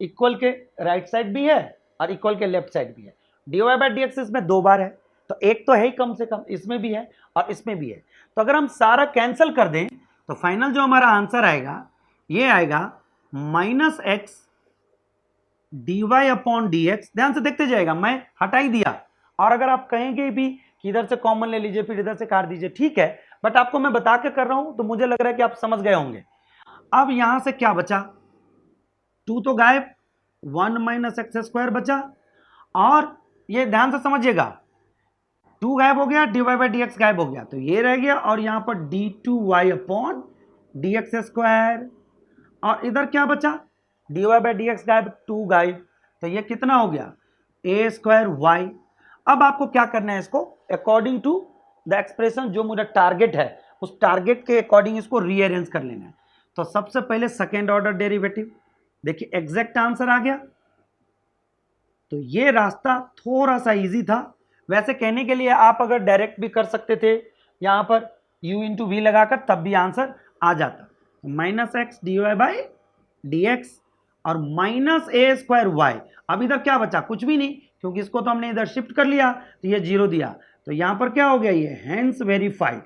इक्वल के राइट साइड भी है और इक्वल के लेफ्ट साइड भी है। D Y by D X इसमें 2 बार है तो एक तो है ही कम से कम, इसमें भी है और इसमें भी है। तो अगर हम सारा कैंसिल कर दें तो फाइनल जो हमारा आंसर आएगा ये आएगा minus X D Y upon D X. ध्यान से देखते जाएगा, मैं हटा ही दिया, और अगर आप कहेंगे भी कि इधर से कॉमन ले लीजिए फिर इधर से काट दीजिए, ठीक है, बट आपको मैं बता के कर रहा हूं तो मुझे लग रहा है कि आप समझ गए होंगे। अब यहां से क्या बचा, 2 तो गायब, 1 माइनस एक्स स्क्वायर बचा, और ये ध्यान से समझिएगा 2 गायब हो गया, D Y by D X गायब हो गया, तो ये रह गया, और यहां पर d2y upon D x square, और इधर क्या बचा, D Y by D X गायब, 2 गायब, तो ये कितना हो गया a स्क्वायर वाई। अब आपको क्या करना है, इसको अकॉर्डिंग टू द एक्सप्रेशन जो मुझे टारगेट है उस टारगेट के अकॉर्डिंग इसको रीअरेंज कर लेना है। तो सबसे पहले सेकेंड ऑर्डर डेरिवेटिव, देखिए एग्जैक्ट आंसर आ गया। तो ये रास्ता थोड़ा सा इजी था, वैसे कहने के लिए आप अगर डायरेक्ट भी कर सकते थे, यहां पर u इंटू वी लगाकर तब भी आंसर आ जाता। Minus X D Y by D X और माइनस ए स्क्वायर वाई। अब इधर क्या बचा, कुछ भी नहीं, क्योंकि इसको तो हमने इधर शिफ्ट कर लिया तो ये 0 दिया, तो यहां पर क्या हो गया, ये हेंस वेरीफाइड।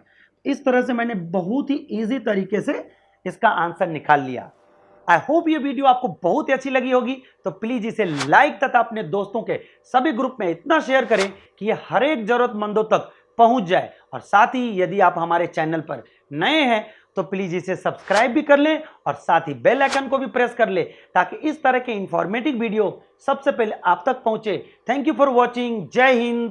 इस तरह से मैंने बहुत ही इजी तरीके से इसका आंसर निकाल लिया। आई होप ये वीडियो आपको बहुत ही अच्छी लगी होगी, तो प्लीज इसे लाइक तथा अपने दोस्तों के सभी ग्रुप में इतना शेयर करें कि ये हर एक जरूरतमंदों तक पहुंच जाए। और साथ ही यदि आप हमारे चैनल पर नए हैं तो प्लीज इसे सब्सक्राइब भी कर लें और साथ ही बेल आइकन को भी प्रेस कर ले, ताकि इस तरह के इंफॉर्मेटिव वीडियो सबसे पहले आप तक पहुंचे। Thank you for watching. जय हिंद।